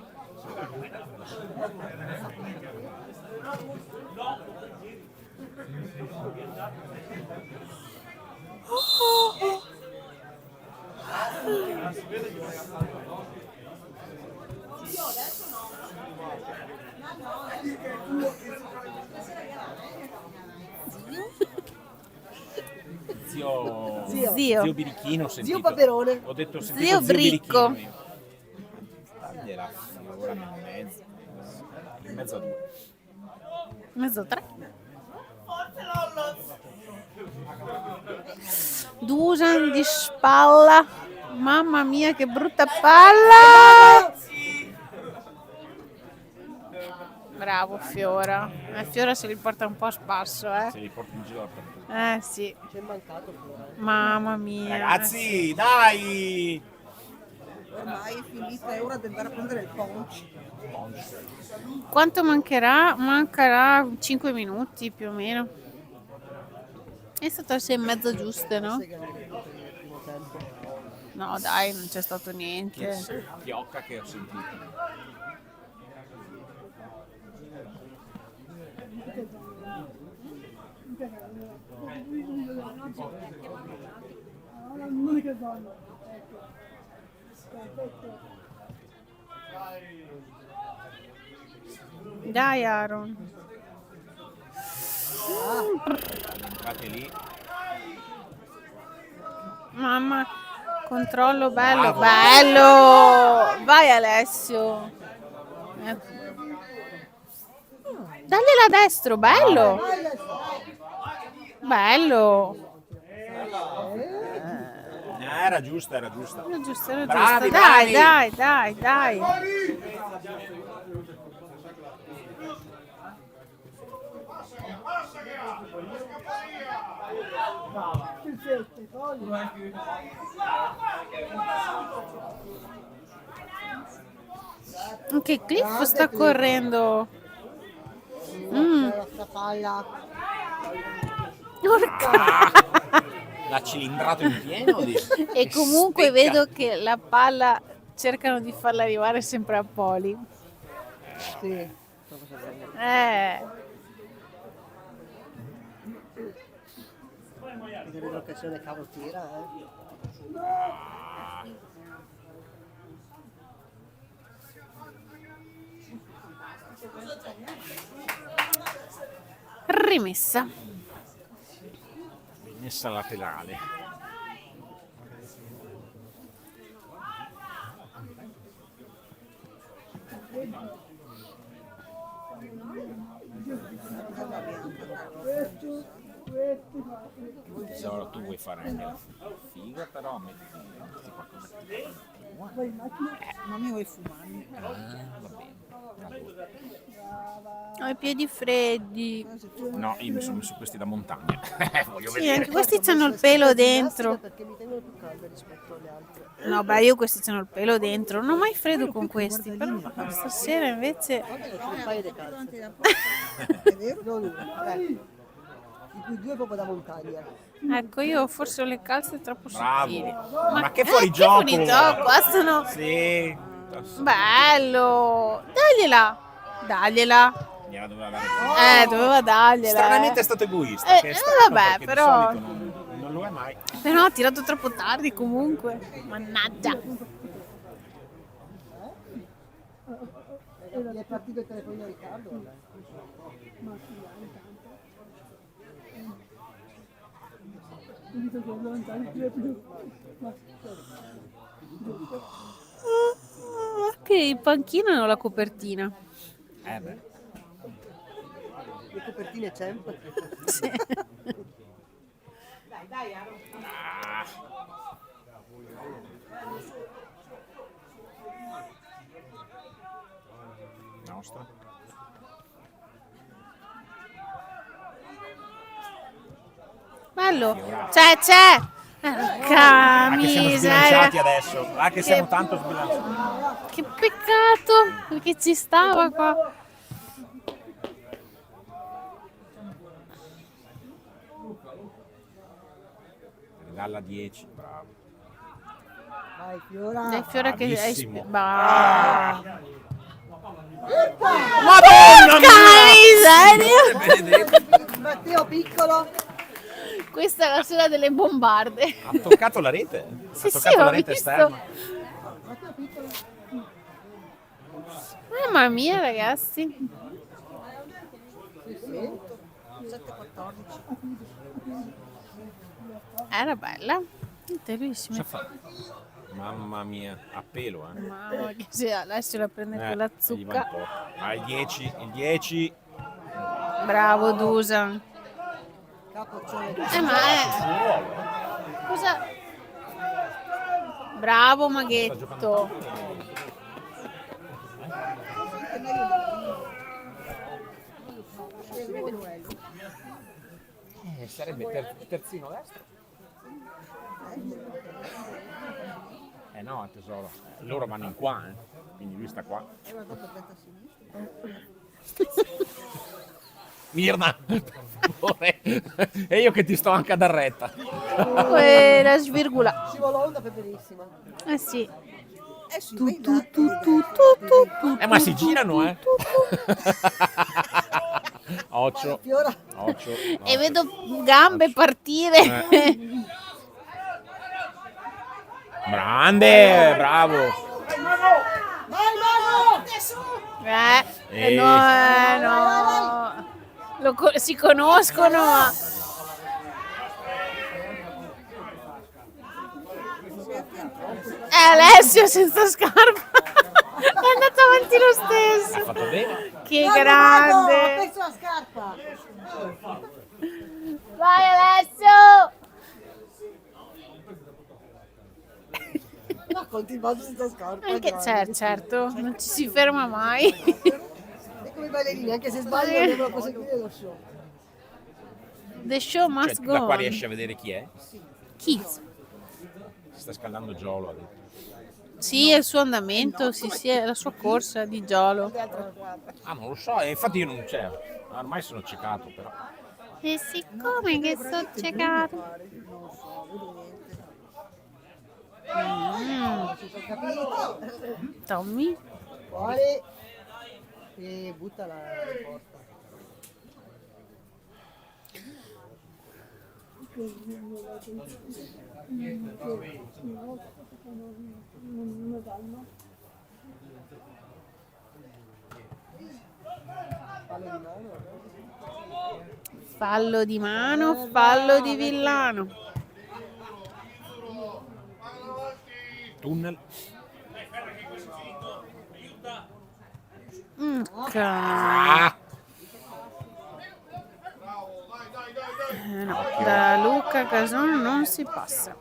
Speaker 2: Zio Birichino, ho sentito.
Speaker 4: Zio Paperone.
Speaker 2: Ho detto, ho sentito
Speaker 1: Zio Bricco.
Speaker 2: Birichino io. Tagliela ora in mezzo. In mezzo a due.
Speaker 1: Mezzo tre. Dusan di spalla. Mamma mia, che brutta palla. Bravo Fiora. Fiora se li porta un po' a spasso,
Speaker 2: Se li porti in giro dappertutto.
Speaker 1: Sì.
Speaker 4: C'è mancato pure.
Speaker 1: Mamma mia.
Speaker 2: Ragazzi, dai!
Speaker 7: Ormai è finita, è ora di andare a prendere il punch.
Speaker 1: Quanto mancherà? Mancherà 5 minuti più o meno. È stato le 6:30 giuste, no?
Speaker 4: Sai che hanno detto per il primo tempo.
Speaker 1: No, dai, non c'è stato niente.
Speaker 2: Fiocca che ho sentito.
Speaker 1: Dai, Aaron.
Speaker 2: Entrate lì.
Speaker 1: Mamma, controllo bello,
Speaker 2: Bravo.
Speaker 1: bello. Vai Alessio. Dagliela a destro, bello. Bello.
Speaker 2: Era giusta, era giusta.
Speaker 1: Era giusto, era
Speaker 2: Bravi,
Speaker 1: giusto. Dai,
Speaker 2: bravi.
Speaker 1: dai. Anche Cliff sta correndo.
Speaker 4: C'era sta palla.
Speaker 1: Porca.
Speaker 2: L'ha cilindrato in pieno lì.
Speaker 1: E comunque
Speaker 2: Specca.
Speaker 1: vedo che la palla cercano di farla arrivare sempre a Poli.
Speaker 4: Sì. Sto facendo bene. Perché vedo che c'è le cavolo tira,
Speaker 1: Rimessa.
Speaker 2: Messa laterale. Tesoro, tu vuoi fare anche la figa, però metti qualcosa di
Speaker 7: Non mi vuoi fumare.
Speaker 2: va bene.
Speaker 1: Ho i piedi freddi.
Speaker 2: No, io mi sono messo questi da montagna. Voglio
Speaker 1: Sì,
Speaker 2: vedere.
Speaker 1: anche questi c'hanno il pelo dentro.
Speaker 4: Perché mi tengono più calde rispetto alle altre.
Speaker 1: No, beh, io questi c'hanno il pelo dentro. Non ho mai freddo con questi. Però stasera invece.
Speaker 4: Guarda che c'è un paio di calze.
Speaker 7: Davanti alla porta. È vero?
Speaker 4: Non una, di cui due proprio da montagna.
Speaker 1: Ecco, io forse ho le calze troppo
Speaker 2: Bravo.
Speaker 1: sottili.
Speaker 2: Ma che fuorigioco!
Speaker 1: Che fuorigioco, bastano.
Speaker 2: Sì.
Speaker 1: Bello. Dagliela.
Speaker 2: Gliela doveva dare.
Speaker 1: Doveva dargliela.
Speaker 2: Stranamente è stato egoista. Che è strano,
Speaker 1: vabbè,
Speaker 2: perché
Speaker 1: però.
Speaker 2: di solito non lo è mai.
Speaker 1: Però ha tirato troppo tardi comunque. Mannaggia.
Speaker 4: Gli è partito il telefonino a Riccardo? Vabbè.
Speaker 1: Che il panchino non la copertina.
Speaker 2: Beh.
Speaker 4: Le copertine Champ.
Speaker 1: Sì.
Speaker 2: Nostra.
Speaker 1: Bello. C'è. Porca
Speaker 2: Che siamo
Speaker 1: miseria.
Speaker 2: sbilanciati adesso. Che siamo tanto sbilanciati.
Speaker 1: Che peccato. Perché ci stava qua.
Speaker 2: Dalla 10. Bravo.
Speaker 4: Vai Fiora.
Speaker 1: Dai Fiora che
Speaker 2: Bravissimo.
Speaker 1: Madonna miseria.
Speaker 4: Matteo piccolo.
Speaker 1: Questa è la sera delle bombarde.
Speaker 2: Ha toccato la rete.
Speaker 1: Sì,
Speaker 2: Ha toccato
Speaker 1: ho
Speaker 2: la rete
Speaker 1: visto.
Speaker 2: esterna.
Speaker 1: Mamma mia, ragazzi. Era bella. Bellissima.
Speaker 2: Cosa fa? Mamma mia, a pelo, eh.
Speaker 1: Mamma che se Alessio la prende con la
Speaker 2: Gli va un
Speaker 1: zucca.
Speaker 2: po'. Il 10, il 10.
Speaker 1: Bravo Dusan. Ma cosa? Bravo Maghetto.
Speaker 2: Sarebbe terzino destro. No, tesoro. Loro vanno in qua, quindi lui sta qua. Mirna, per favore. E io che ti sto anche a dar retta.
Speaker 1: La svirgola.
Speaker 4: Scivola onda peperissima.
Speaker 1: Eh sì.
Speaker 4: Sì,
Speaker 1: Tu,
Speaker 4: vai
Speaker 1: tu,
Speaker 4: là.
Speaker 1: tu, tu, tu, tu, tu,
Speaker 2: Ma si
Speaker 1: tu,
Speaker 2: girano,
Speaker 1: tu, tu,
Speaker 2: Occhio.
Speaker 4: Fiora.
Speaker 2: Occhio.
Speaker 1: E vedo gambe partire.
Speaker 2: Grande, bravo.
Speaker 4: Vai, Mago!
Speaker 1: No. Si conoscono, ma... Alessio senza scarpa. È andato avanti lo
Speaker 2: Ha
Speaker 1: stesso.
Speaker 2: fatto bene.
Speaker 1: Che
Speaker 4: Mago, ha
Speaker 1: grande.
Speaker 4: perso la scarpa.
Speaker 1: Vai Alessio.
Speaker 4: Ma continuando senza scarpa.
Speaker 1: Anche
Speaker 4: grande.
Speaker 1: certo, non ci si ferma mai.
Speaker 4: È come i ballerini, anche se sbagliano devono proseguire lo show.
Speaker 1: The show
Speaker 2: Cioè,
Speaker 1: must go
Speaker 2: da qua
Speaker 1: on.
Speaker 2: riesci a vedere chi è?
Speaker 1: Chi?
Speaker 2: Si sta scaldando Giolo, ha detto.
Speaker 1: Sì, è il suo andamento, sì, è la sua corsa di Giolo.
Speaker 2: Ah, non lo so, infatti io non c'ero. Ormai sono ciecato, però.
Speaker 1: E siccome che sto ciecato.
Speaker 4: Non so, vedo niente. Ci sono capito.
Speaker 1: Tommy.
Speaker 4: Fuori. E buttala in porta.
Speaker 1: Fallo di mano, fallo di Villano.
Speaker 2: Tunnel.
Speaker 1: Ah. No, da Luca Casone non si passa.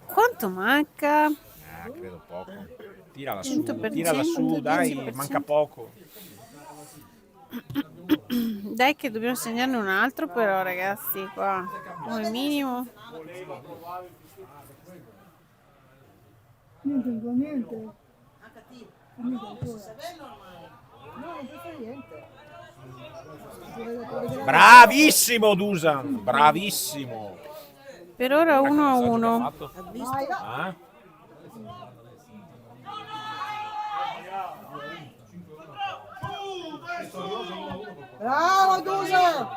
Speaker 1: Quanto manca?
Speaker 2: Credo poco. Tirala su,
Speaker 1: 100%,
Speaker 2: tirala su, dai,
Speaker 1: 10%.
Speaker 2: manca poco.
Speaker 1: Dai che dobbiamo segnarne un altro però ragazzi qua, come minimo.
Speaker 2: Bravissimo Dusan, bravissimo.
Speaker 1: Per ora 1-1.
Speaker 2: Fatto? Ah?
Speaker 4: Bravo Dusa!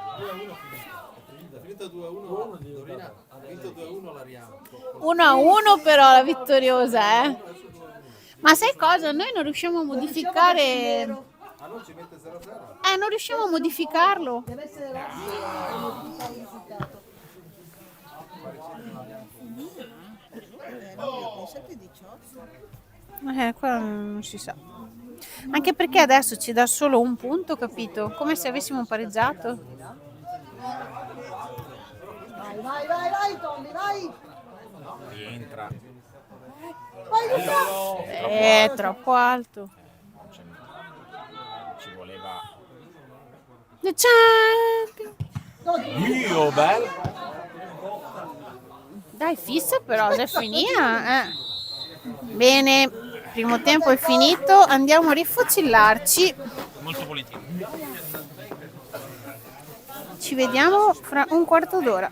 Speaker 3: Finito 2-1, Dorina ha vinto 2-1 l'Ariano.
Speaker 1: 1-1 però la vittoriosa, eh. Ma sai cosa? Noi non riusciamo a modificare.
Speaker 3: Ah no, ci mette 0-0.
Speaker 1: Non riusciamo a modificarlo.
Speaker 4: Deve essere
Speaker 1: Qua non si sa. Anche perché adesso ci dà solo un punto, capito? Come se avessimo pareggiato.
Speaker 4: Vai, Tommy, vai!
Speaker 2: Rientra.
Speaker 4: Vai, Luca!
Speaker 1: È troppo alto.
Speaker 2: Ci voleva.
Speaker 1: The champion.
Speaker 2: Dio, bello.
Speaker 1: Dai, fissa però, se è finita. Bene, primo tempo è finito, andiamo a rifocillarci.
Speaker 2: Molto politico.
Speaker 1: Ci vediamo fra un quarto d'ora.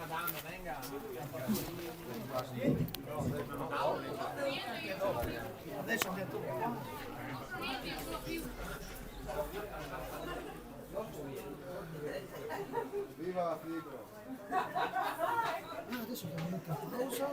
Speaker 3: Viva Figo!
Speaker 4: Adesso andiamo a pausa.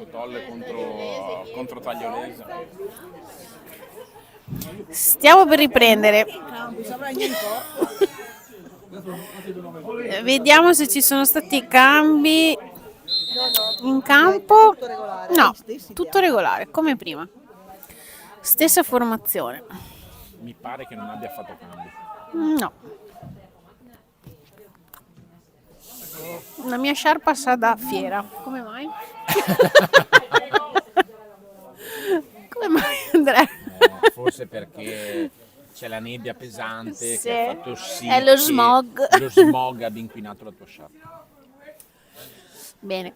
Speaker 2: Tolle contro Tagliolese.
Speaker 1: Stiamo per riprendere. Vediamo se ci sono stati cambi in campo.
Speaker 4: Tutto regolare.
Speaker 1: No,
Speaker 4: Stessi
Speaker 1: tutto
Speaker 4: piani.
Speaker 1: regolare, come prima. Stessa formazione.
Speaker 2: Mi pare che non abbia fatto cambi.
Speaker 1: No. La mia sciarpa sa da fiera. Come mai? Come mai, Andrea?
Speaker 2: Forse perché c'è la nebbia pesante
Speaker 1: Sì,
Speaker 2: che ha fatto sì
Speaker 1: è lo
Speaker 2: che
Speaker 1: smog.
Speaker 2: lo smog abbia inquinato la tua sciarpa.
Speaker 1: Bene.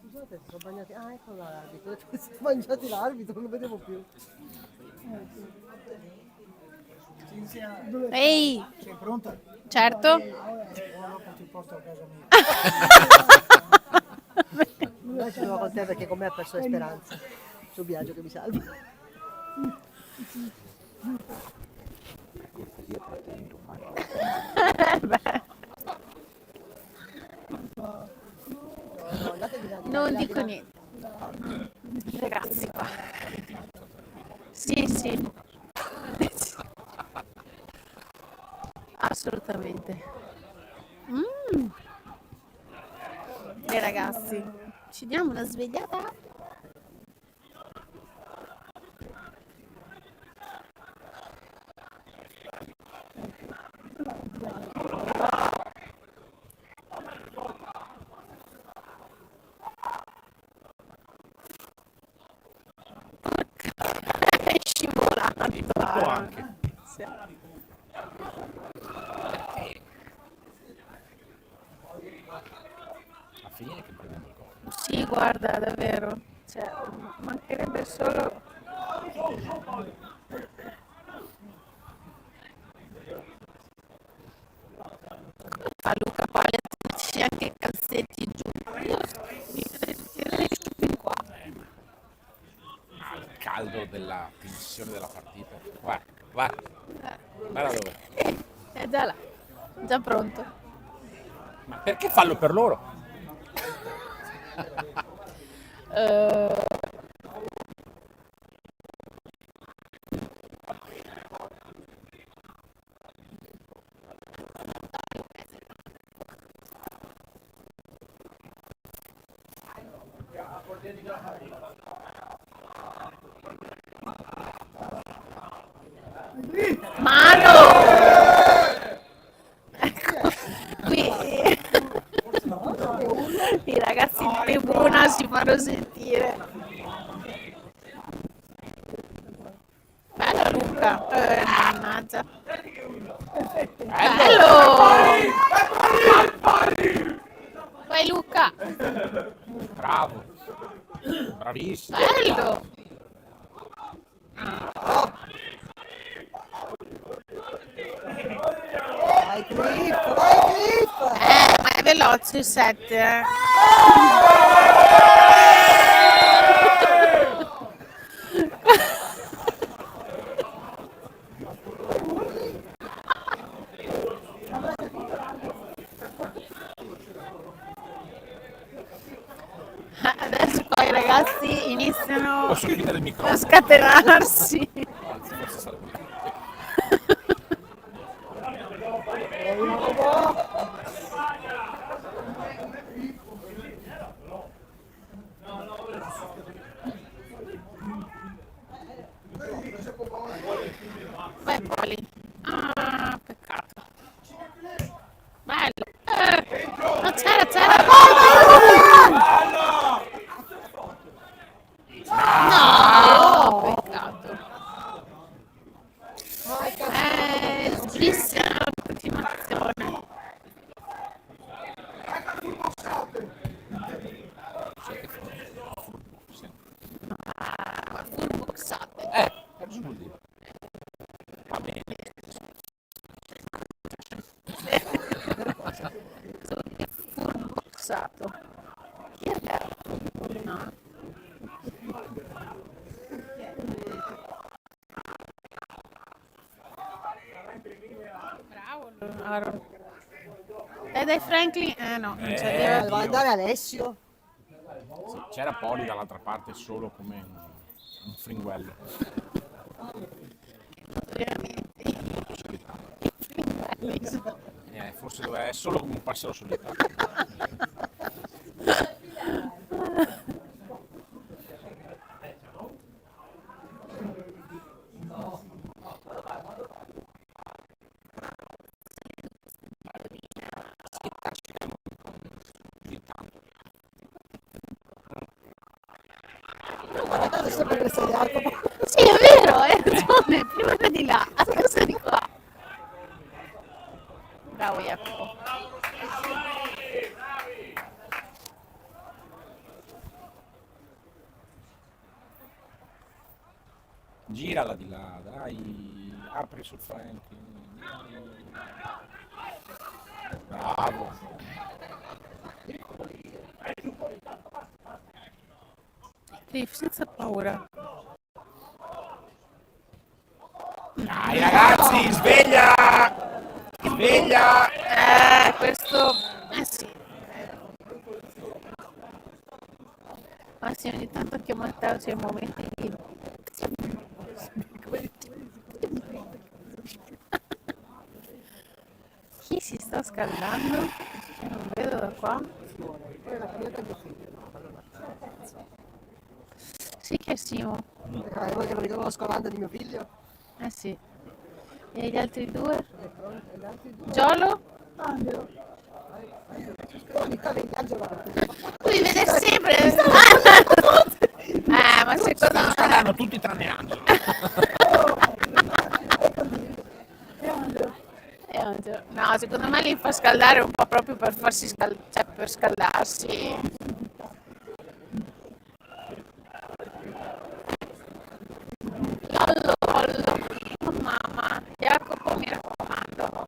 Speaker 4: Scusate, sono bagnati. Ah, ecco l'arbitro. Si sono mangiati l'arbitro, non lo vedevo più.
Speaker 1: Ehi,
Speaker 5: Sei pronta?
Speaker 1: certo.
Speaker 5: Dopo ti porto a casa mia.
Speaker 4: Noi ci sono con te perché con me ha perso le speranze. Su Biagio che mi salva.
Speaker 1: Non dico niente. Ragazzi qua. Sì, sì. Assolutamente. E ragazzi, ci diamo una svegliata? È scivolato.
Speaker 2: Anche.
Speaker 1: Sì.
Speaker 2: A finire che prendiamo il gol.
Speaker 1: Sì, guarda, davvero. Cioè, mancherebbe solo. Fa Luca, poi c'è anche i calzetti giù. Io mi tirerei giù fin qua.
Speaker 2: Il caldo della tensione della partita. Guarda dove.
Speaker 1: È già là, già pronto.
Speaker 2: Ma perché fallo per loro?
Speaker 1: Mano! Ecco, qui i ragazzi di tribuna si fanno sentire. Bello Luca, mannaggia. Bello! Vai Luca!
Speaker 2: Bravo. Bravissimo.
Speaker 1: Bello!
Speaker 4: Vai Cliff, vai Cliff!
Speaker 1: Ma è veloce il 7, Adesso qua i ragazzi iniziano
Speaker 2: Posso chiudere il
Speaker 1: a
Speaker 2: microfono?
Speaker 1: scatenarsi.
Speaker 2: Anzi, forse sarebbe meglio.
Speaker 1: Vai Poli. Ah, peccato. Bello. Ma c'era. No, peccato. Sbrissa la continuazione. Full boxate.
Speaker 2: Cosa vuol dire? Va bene.
Speaker 1: Full boxato. Chi è vero? No. Bravo Aaron. Dai Franklin. No, non ci arriva
Speaker 4: Deve andare Alessio.
Speaker 2: C'era Poli dall'altra parte solo come un fringuello. Forse doveva essere solo come un passero solitario.
Speaker 4: Adesso per essere Jacopo.
Speaker 1: Sì, è vero, hai ragione, prima era di là, adesso è di qua. Bravo Jacopo.
Speaker 2: Girala di là, dai, apri sul Franky. Bravo.
Speaker 1: Cliff, senza paura.
Speaker 2: Dai ragazzi, sveglia! Sveglia!
Speaker 1: Questo... sì. Ma sì, ogni tanto che Matteo c'è momenti di... Chi si sta scaldando? Non vedo da qua. Sì che è Simo.
Speaker 4: Vuoi che lo ritrovo scovando di mio figlio?
Speaker 1: Eh sì. E gli altri due? Giolo?
Speaker 4: Ogni tanto in viaggio guarda.
Speaker 1: Tu mi vedi sempre! Ma secondo me...
Speaker 2: Saranno tutti tranne Angelo.
Speaker 1: No, secondo me li fa scaldare un po' proprio per farsi cioè per scaldarsi. Lollo, lollo. Oh, mamma, Jacopo mi raccomando.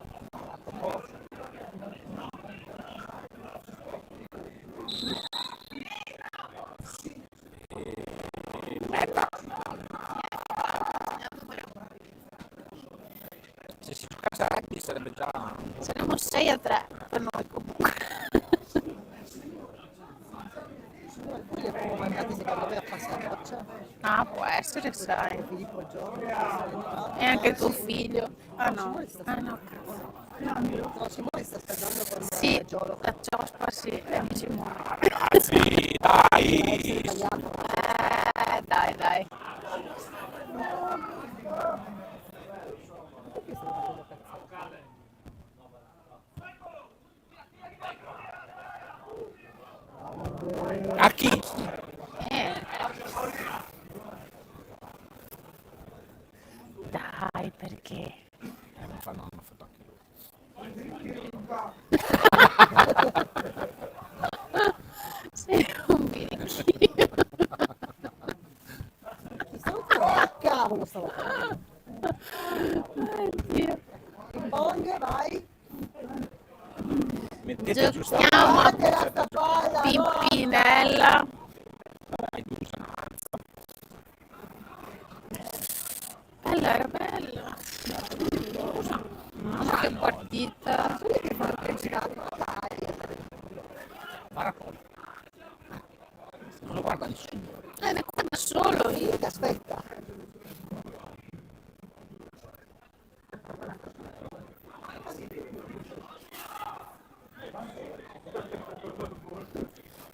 Speaker 2: Se si giocasse a rugby sarebbe già...
Speaker 1: Saremo 6-3 per noi comunque.
Speaker 4: Li avevo mandati secondo me a Passaroccia.
Speaker 1: Ah, può essere, sai.
Speaker 4: Filippo Giorgio.
Speaker 1: E anche tuo figlio. Ah no. Ah no, cazzo.
Speaker 4: No, Simone sta scaldando con
Speaker 1: Sì,
Speaker 4: Giolo.
Speaker 1: la ciospa sì, è amici muoiono.
Speaker 2: Ragazzi, dai!
Speaker 1: Dai.
Speaker 2: A chi?
Speaker 1: Dai, perché?
Speaker 2: Non fanno fatto anche lui.
Speaker 1: Sei un birichino.
Speaker 4: Cavolo stavolta.
Speaker 1: Oddio.
Speaker 4: Il bong, vai.
Speaker 2: Mettete giusto
Speaker 1: Giochiamo a
Speaker 4: Anche la stappalla.
Speaker 1: Pimpinella. Bella, era bella. Mamma che partita.
Speaker 2: Paracol. Non lo guarda nessuno.
Speaker 1: Ne guarda solo io.
Speaker 4: Aspetta.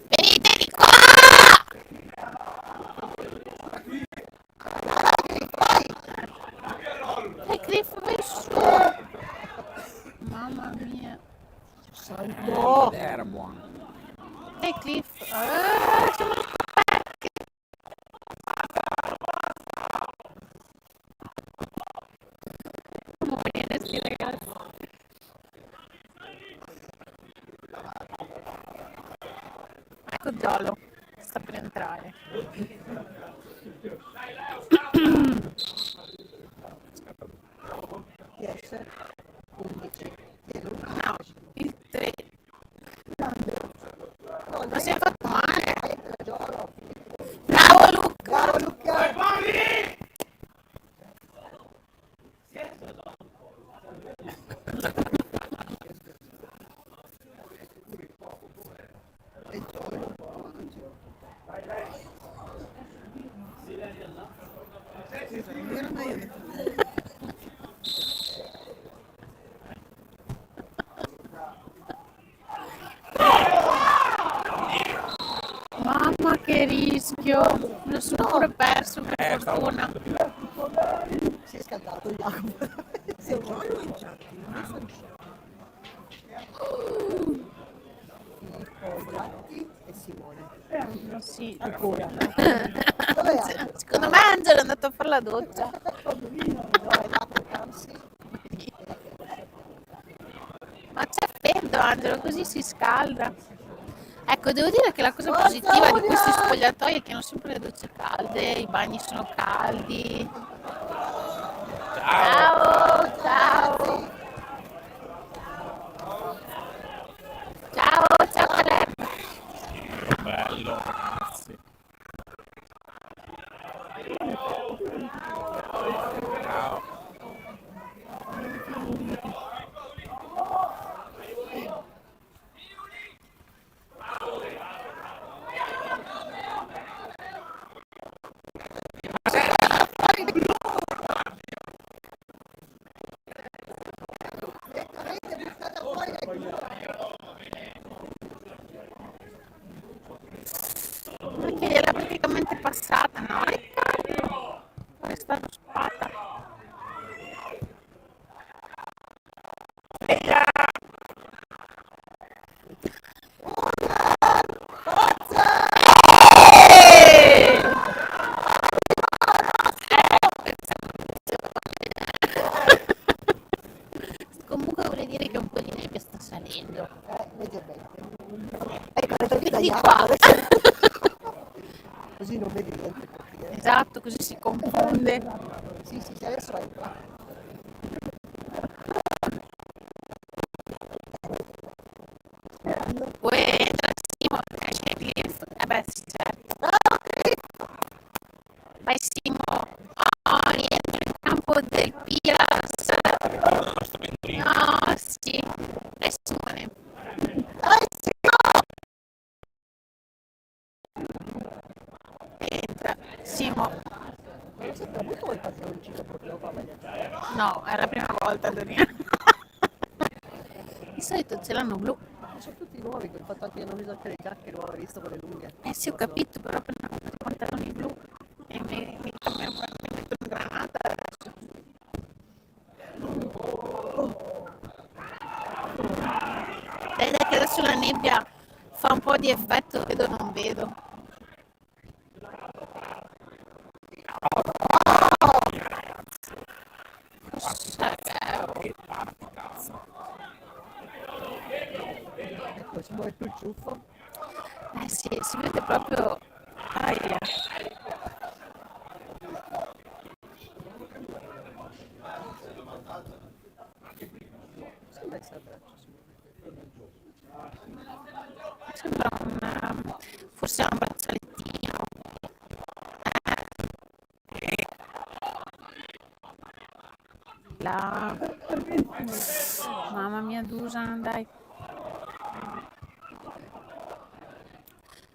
Speaker 1: Venite di qua! E Cliff vai su. Mamma mia.
Speaker 2: Era buono.
Speaker 1: E Cliff. Sono morire sti ragazzi. Ecco Giolo. Sta per entrare.
Speaker 4: Yes. 11.
Speaker 1: No, il 3. Ma si è fatto male. Bravo Luca.
Speaker 4: Bravo Luca.
Speaker 7: non era mai io.
Speaker 1: Mamma che rischio! Lo sono pure perso per fortuna.
Speaker 4: Si è scaldato Jacopo.
Speaker 7: Se vuoi lui infatti, non è stato.
Speaker 4: Filippo, Gatti e Simone.
Speaker 1: Sì.
Speaker 4: Ancora. Dov'è Angelo?
Speaker 1: Secondo me Angelo è andato a fare la doccia.
Speaker 4: No, è Jacopo Camsi.
Speaker 1: Ma c'è freddo Angelo, così si scalda. Ecco, devo dire che la cosa positiva di questi spogliatoi è che hanno sempre le docce calde, i bagni sono caldi. Ciao, ciao. Ciao, ciao Caleb.
Speaker 2: Bello, ragazzi. Ciao.
Speaker 1: Perché gliel'ha praticamente passata, no? Riccardo? È stato spata. Comunque vorrei dire che un po' di nebbia sta salendo.
Speaker 4: Leggermente. Ecco, le togli da
Speaker 1: Di
Speaker 4: Jacopo.
Speaker 1: qua.
Speaker 4: Così non vedi niente.
Speaker 1: Esatto, così si confonde.
Speaker 4: Sì, sì, sì, adesso entra.
Speaker 1: Poi entra Simo, perché c'è il lift. Beh, sì, certo. Vai Simo. Oh, rientra in campo del Pilas. No, sì. E Simone. Entra. Simo. No, è la prima volta, Doriana. Di solito ce l'hanno blu.
Speaker 4: Sono tutti nuovi, che ho fatto anche, non ho visto anche le giacche nuove, visto quelle lunghe.
Speaker 1: Eh sì, ho capito, però per una i pantaloni blu e mi mettono in granata adesso. Dai, dai, che adesso la nebbia fa un po' di effetto, vedo non vedo.
Speaker 4: Ecco, si muove più il ciuffo.
Speaker 1: Eh sì, si vede proprio. Aia. Sembra forse un braccialettino. Là. Mamma mia, Dusan, dai.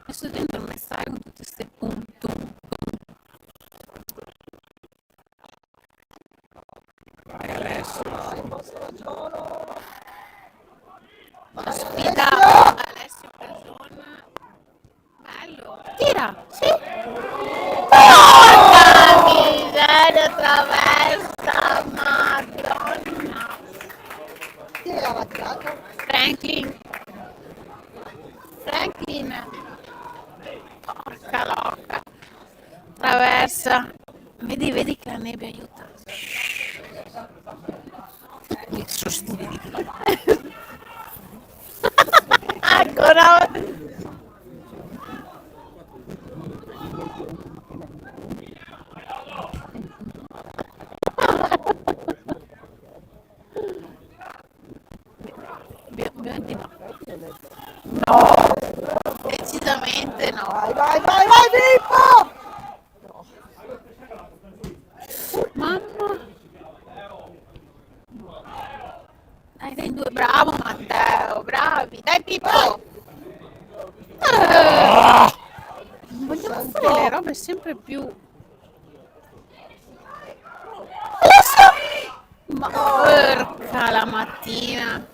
Speaker 1: Adesso dentro il messaggio con tutte queste punto.
Speaker 2: Vai adesso.
Speaker 1: Sfida Alessio Persona. Bello. Tira, sì. Porca miseria, traversa, madonna.
Speaker 4: Chi è la macchiata?
Speaker 1: Franklin. Porca loca. Traversa. Vedi, vedi che la nebbia aiuta.
Speaker 2: Mi sostieni.
Speaker 1: Ancora. Ovviamente no. No, decisamente no.
Speaker 4: Vai, vai, vai, vai, Filippo!
Speaker 1: Mamma. Dai, dai, due, bravo Matteo, bravi. Dai Pippo. Vogliamo fare le robe sempre più Ma porca la mattina.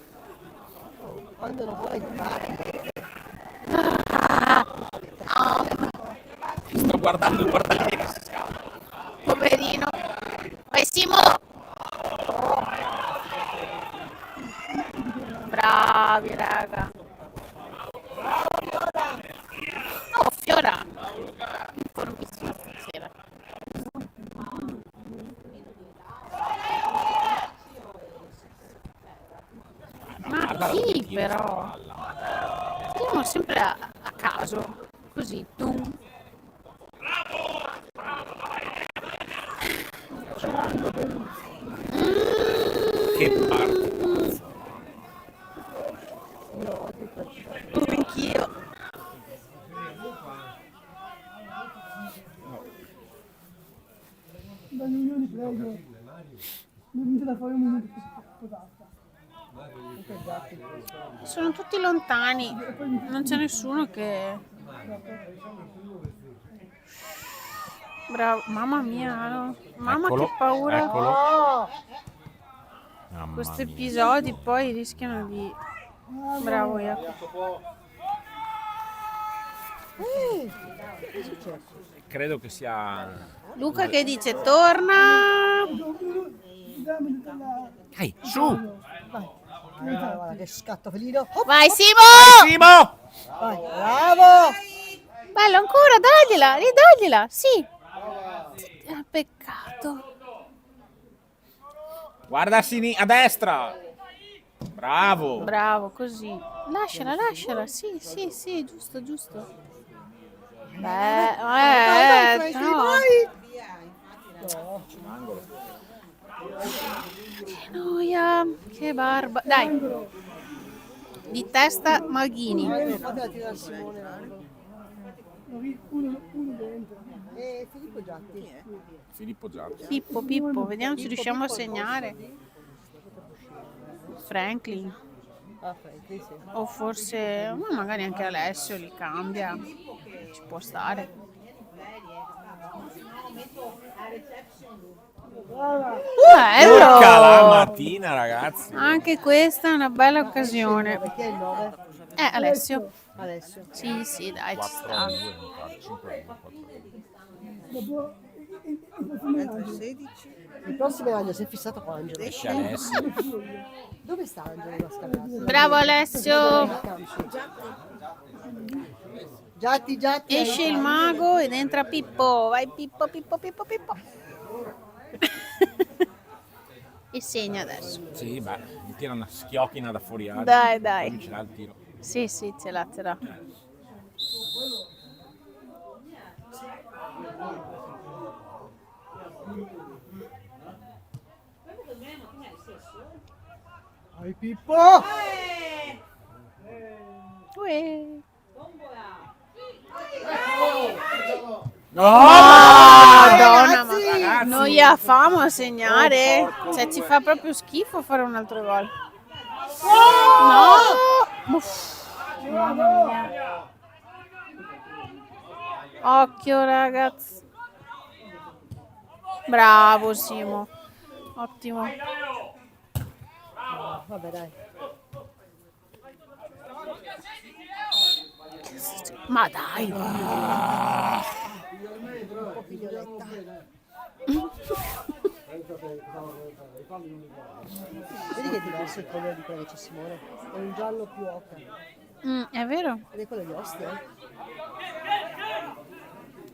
Speaker 4: Quando lo vuoi fare?
Speaker 2: Sto guardando il portaliere che si scalda.
Speaker 1: Poverino. Vai Simo! Bravi raga. Oh Fiora. Informissima stasera. Ma chi però? Andiamo sempre a caso. Così. Tum.
Speaker 2: Che parte.
Speaker 1: Anch'io.
Speaker 5: Daniele, prego. Non ce la fai un minuto più sposata.
Speaker 1: Sono tutti lontani. Non c'è nessuno che... Bravo. Mamma mia. No? Mamma
Speaker 2: Eccolo,
Speaker 1: che paura.
Speaker 2: eccolo.
Speaker 4: Oh!
Speaker 2: Mamma
Speaker 1: Questi
Speaker 2: mia.
Speaker 1: episodi poi rischiano di... Bravo Jacopo.
Speaker 4: Che è successo?
Speaker 2: Credo che sia...
Speaker 1: Luca che dice torna.
Speaker 5: Dammi la...
Speaker 2: Dai, su!
Speaker 4: Vai. Guarda che scatto felino. Oh,
Speaker 1: Vai Simo!
Speaker 2: Simo!
Speaker 4: vai, bravo!
Speaker 1: Bello ancora, dagliela, ridagliela, sì. Peccato.
Speaker 2: Guarda a destra! Bravo!
Speaker 1: Bravo, così. Lasciala, lasciala, sì, sì, sì, giusto, giusto. Beh,
Speaker 4: Vai,
Speaker 1: no.
Speaker 4: vai!
Speaker 1: Che noia, che barba. Dai. Di testa Maghini.
Speaker 4: Fatela tirare Simone l'angolo.
Speaker 5: Uno dentro.
Speaker 4: E Filippo Giatti.
Speaker 2: Filippo Giatti.
Speaker 1: Pippo, Pippo, vediamo se riusciamo a segnare. Franklin.
Speaker 4: Ah, Franklin, sì.
Speaker 1: O forse, ma magari anche Alessio li cambia. Ci può stare.
Speaker 2: Porca la
Speaker 1: Bello!
Speaker 2: mattina, ragazzi!
Speaker 1: Anche questa è una bella occasione.
Speaker 4: Perché è il 9?
Speaker 1: Alessio.
Speaker 4: Alessio.
Speaker 1: Sì, sì, dai, ci sta.
Speaker 2: 4-2, mi pare, 5-2, 4-2.
Speaker 5: Dopo...
Speaker 7: Mentre 16.
Speaker 4: Il prossimo anno si è fissato con Angelo.
Speaker 2: Esce Alessio.
Speaker 4: Dove sta Angelo da scambiarsi?
Speaker 1: Bravo Alessio.
Speaker 4: Giatti, Giatti.
Speaker 1: Esce il mago ed entra Pippo. Vai Pippo, Pippo, Pippo, Pippo. E segna adesso.
Speaker 2: Sì, beh, mi tira una schiocchina da fuori aria.
Speaker 1: Dai, dai.
Speaker 2: Lui ce l'ha il tiro.
Speaker 1: Sì, sì, ce l'ha, ce l'ha.
Speaker 4: Vai Pippo!
Speaker 1: Uè. Madonna, ma
Speaker 2: Ragazzi!
Speaker 1: non gli famo a segnare. Cioè, ci fa proprio schifo fare un altro gol. No! Uff. Mamma mia. Occhio, ragazzi. Bravo, Simo. Ottimo.
Speaker 4: Vabbè, dai.
Speaker 1: Ma dai.
Speaker 4: Vedi che è diverso il colore di quella che c'è Simone? È un giallo più ocra.
Speaker 1: È vero?
Speaker 4: Ed è quello di Ostia.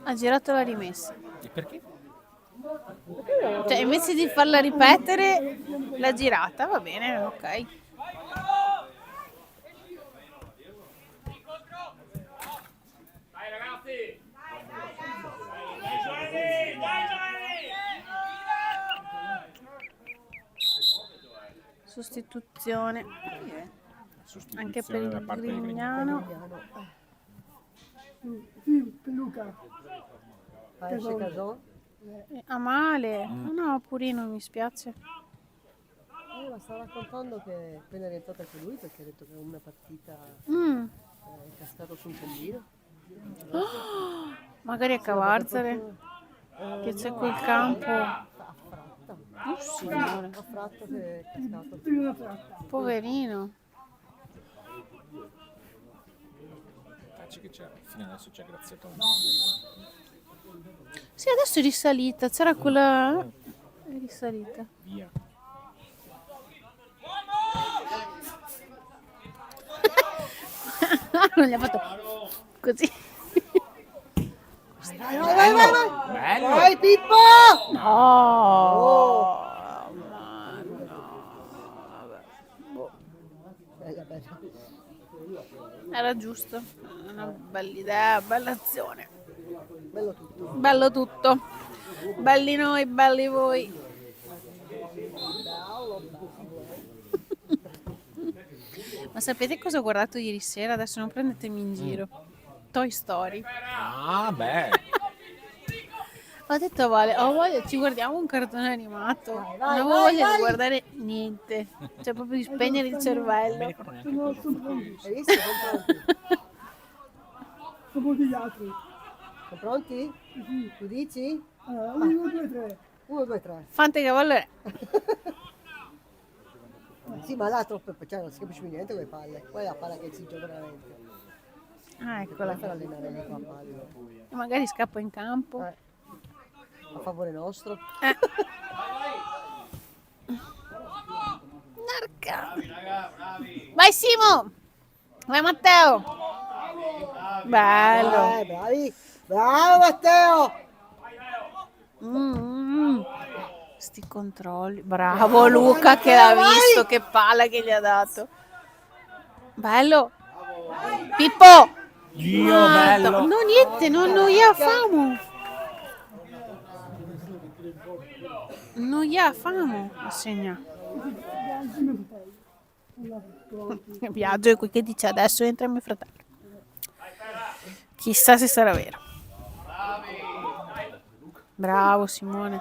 Speaker 1: Ha girato la rimessa.
Speaker 2: E perché?
Speaker 1: Cioè, invece di farla ripetere, l'ha girata. Va bene, ok. Sostituzione anche per
Speaker 2: Sostituzione da
Speaker 1: il
Speaker 2: parte del
Speaker 1: Grignano.
Speaker 5: Luca.
Speaker 4: Esce Cason.
Speaker 1: Ha male. No, Purino, mi spiace.
Speaker 4: Ma stava raccontando che appena è rientrato anche lui perché ha detto che una partita
Speaker 1: Mm.
Speaker 4: è cascato su un pallino.
Speaker 1: Magari a Cavarzere, che c'è quel campo.
Speaker 4: A fratta.
Speaker 1: Signore,
Speaker 4: Ha fratto che è cascato.
Speaker 1: poverino.
Speaker 2: Facci che c'è, fino adesso c'è Graziato.
Speaker 1: Sì, adesso è risalita. C'era quella... È risalita.
Speaker 2: Via.
Speaker 1: Non gli ha fatto così.
Speaker 2: Bello!
Speaker 4: Vai Pippo!
Speaker 1: Oh,
Speaker 4: Bella, bella.
Speaker 1: era giusto. Una bella idea, bella azione.
Speaker 4: Bello tutto.
Speaker 1: Bello tutto. Belli noi, belli voi. Ma sapete cosa ho guardato ieri sera? Adesso non prendetemi in giro. Toy Story.
Speaker 2: Ah, beh.
Speaker 1: Ho detto a Vale, ho voglia, ci guardiamo un cartone animato.
Speaker 4: vai,
Speaker 1: Non avevo
Speaker 4: vai,
Speaker 1: voglia
Speaker 4: vai.
Speaker 1: di guardare niente. Cioè proprio di spegnere il cervello.
Speaker 4: Hai visto? Sono pronti.
Speaker 5: Come gli altri.
Speaker 4: Sono pronti? Tu dici?
Speaker 5: 1, 2, 3.
Speaker 4: 1, 2, 3.
Speaker 1: Fante cavallo è.
Speaker 4: Sì, ma là troppo, cioè non si capisce più niente con le palle. Qual è la palla che si gioca veramente?
Speaker 1: Ah, eccola.
Speaker 4: Per allenare lì qua a palle.
Speaker 1: E magari scappo in campo.
Speaker 4: A favore nostro.
Speaker 1: Narca. Vai Simo! Vai Matteo! Bello!
Speaker 4: Bravi! Bravo Matteo!
Speaker 1: Sti controlli. Bravo Luca che l'ha visto, che palla che gli ha dato. Bello! Pippo!
Speaker 2: Dio,
Speaker 1: Madonna,
Speaker 2: bello!
Speaker 1: no niente, non gli ha famo. Non gli ha famo, assegna. Viaggio è qui che dice adesso entra mio fratello. Chissà se sarà vero. Bravo Simone.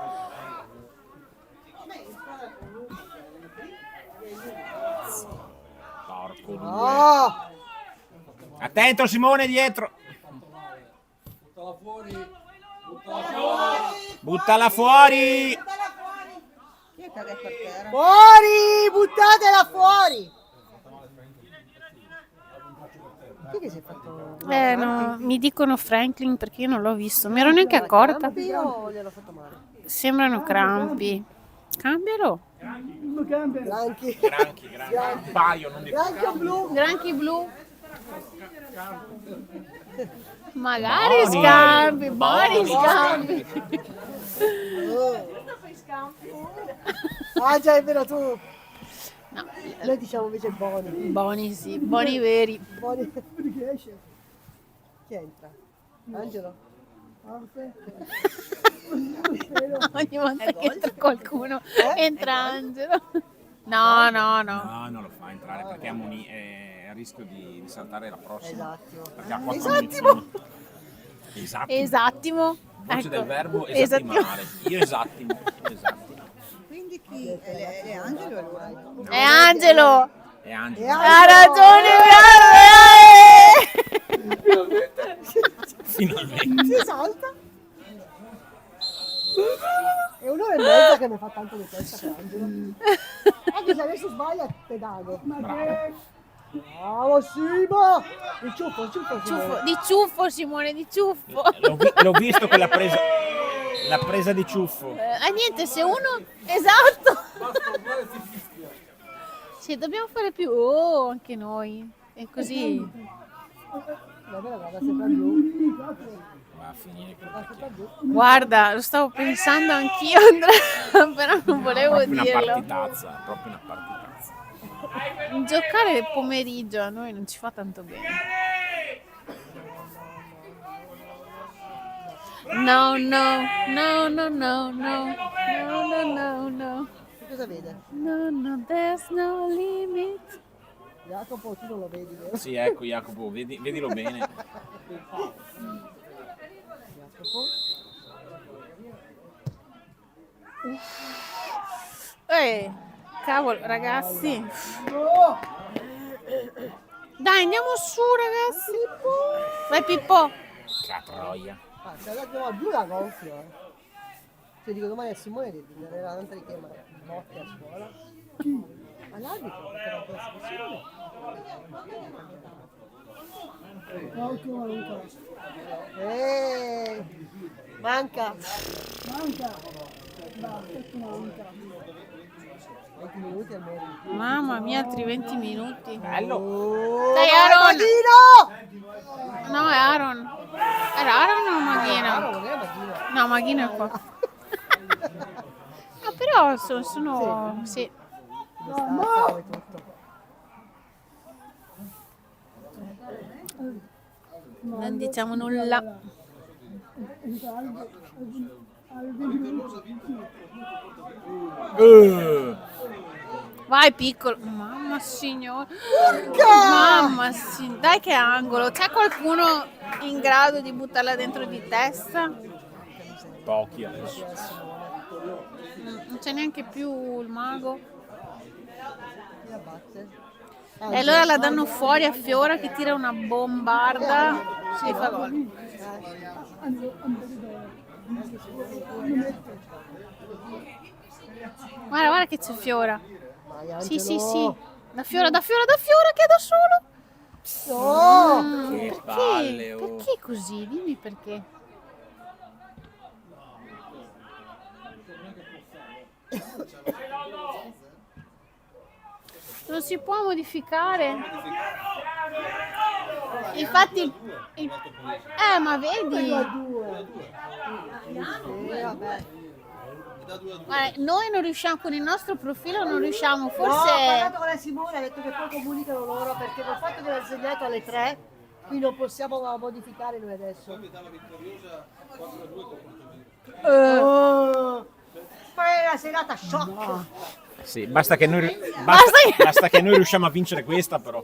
Speaker 2: Porco due.
Speaker 4: Oh!
Speaker 2: Attento Simone dietro! Buttala fuori!
Speaker 7: Chi è che è per terra?
Speaker 4: Fuori! Buttatela fuori! Chi è che si è fatto?
Speaker 1: No, mi dicono Franklin perché io non l'ho visto, mi ero neanche accorta.
Speaker 4: Io gliel'ho fatto male.
Speaker 1: Sembrano crampi. Cambialo.
Speaker 5: Non cambia.
Speaker 4: Granchi.
Speaker 2: Granchi, un paio, non di più.
Speaker 4: Granchi blu.
Speaker 1: Granchi blu. Magari scambi, buoni scambi.
Speaker 4: Ah già, è vero tu.
Speaker 1: No,
Speaker 4: Noi diciamo invece buoni.
Speaker 1: buoni sì, buoni veri.
Speaker 4: Buoni.
Speaker 5: Perché esce?
Speaker 4: Chi entra? Angelo?
Speaker 1: Ogni volta che entra qualcuno entra Angelo. No, no, no.
Speaker 2: No, non lo fa entrare perché è a rischio di saltare la prossima.
Speaker 4: Esatto.
Speaker 2: Perché ha 4
Speaker 4: Esattimo.
Speaker 2: munizioni. Esatto.
Speaker 1: Esattimo.
Speaker 2: Voce del verbo
Speaker 1: Esattimo.
Speaker 2: esattimare. Io esattimo.
Speaker 7: Quindi chi? È Angelo o lui?
Speaker 1: È Angelo.
Speaker 2: È Angelo.
Speaker 1: Ha ragione, bravo.
Speaker 2: Finalmente.
Speaker 4: Si salta. È un'ora e mezza che mi fa tanto di testa per Angelo. Anche se adesso sbaglia te dago. Bravo Simo! Il ciuffo,
Speaker 1: Ciuffo, di ciuffo Simone, di ciuffo.
Speaker 2: L'ho visto che l'ha presa di ciuffo.
Speaker 1: Niente, se uno... Esatto. Sì, dobbiamo fare più... Oh, anche noi. E così...
Speaker 4: Guarda sempre giù.
Speaker 2: Va a finire che
Speaker 1: Guarda, lo stavo pensando anch'io, Andrea, però non volevo
Speaker 2: proprio una
Speaker 1: dirlo.
Speaker 2: partitazza, proprio una partitazza.
Speaker 1: Giocare il pomeriggio a noi non ci fa tanto bene. No, no, no, no, no, no, no, no, no, no.
Speaker 4: Che cosa vede?
Speaker 1: No, no, there's no limit.
Speaker 4: Jacopo, tu non lo vedi, vero?
Speaker 2: Sì, ecco Jacopo, vedilo bene.
Speaker 4: Jacopo.
Speaker 1: Cavolo, ragazzi. Dai, andiamo su, ragazzi. Vai, Pippo.
Speaker 2: Che troia.
Speaker 4: Ah, se la chiama giù la gonfio, Cioè dico domani a Simone di dare un'altra richiama notte a scuola. All'arbitro, perché non può essere Simone. Manca. 20 minuti almeno.
Speaker 1: Mamma mia, altri 20 minuti.
Speaker 2: Bello.
Speaker 1: Dai,
Speaker 4: Vai,
Speaker 1: Aaron!
Speaker 4: Maghino!
Speaker 1: No, è Aaron. Era Aaron o Maghina?
Speaker 4: Non è Maghino.
Speaker 1: No, Maghina è qua. No, però sono... Sì.
Speaker 4: No! E tutto.
Speaker 1: Non diciamo nulla. Vai piccolo. Mamma signora. Mamma signora. Dai che angolo. C'è qualcuno in grado di buttarla dentro di testa?
Speaker 2: Pochi adesso.
Speaker 1: Non c'è neanche più il mago.
Speaker 4: La batte.
Speaker 1: E allora la danno fuori a Fiora che tira una bombarda e fa gol. Guarda, guarda che c'è Fiora.
Speaker 4: Vai,
Speaker 1: Sì, sì,
Speaker 4: Angelo.
Speaker 1: sì. Da Fiora che è da solo.
Speaker 4: No!
Speaker 2: Che palle,
Speaker 1: Perché?
Speaker 2: oh.
Speaker 1: Perché così? Dimmi perché. Non si può modificare. Infatti, ma vedi?
Speaker 4: Vabbè.
Speaker 1: Guarda, noi non riusciamo con il nostro profilo, non riusciamo,
Speaker 4: No, ho
Speaker 1: forse.
Speaker 4: parlato con la Simone, ha detto che poi comunicano loro perché col fatto che l'ha segnato alle 3, qui non possiamo modificare noi adesso. Ma è una serata shock!
Speaker 2: Sì, basta che noi,
Speaker 1: Basta che-
Speaker 2: basta che noi riusciamo a vincere questa, però.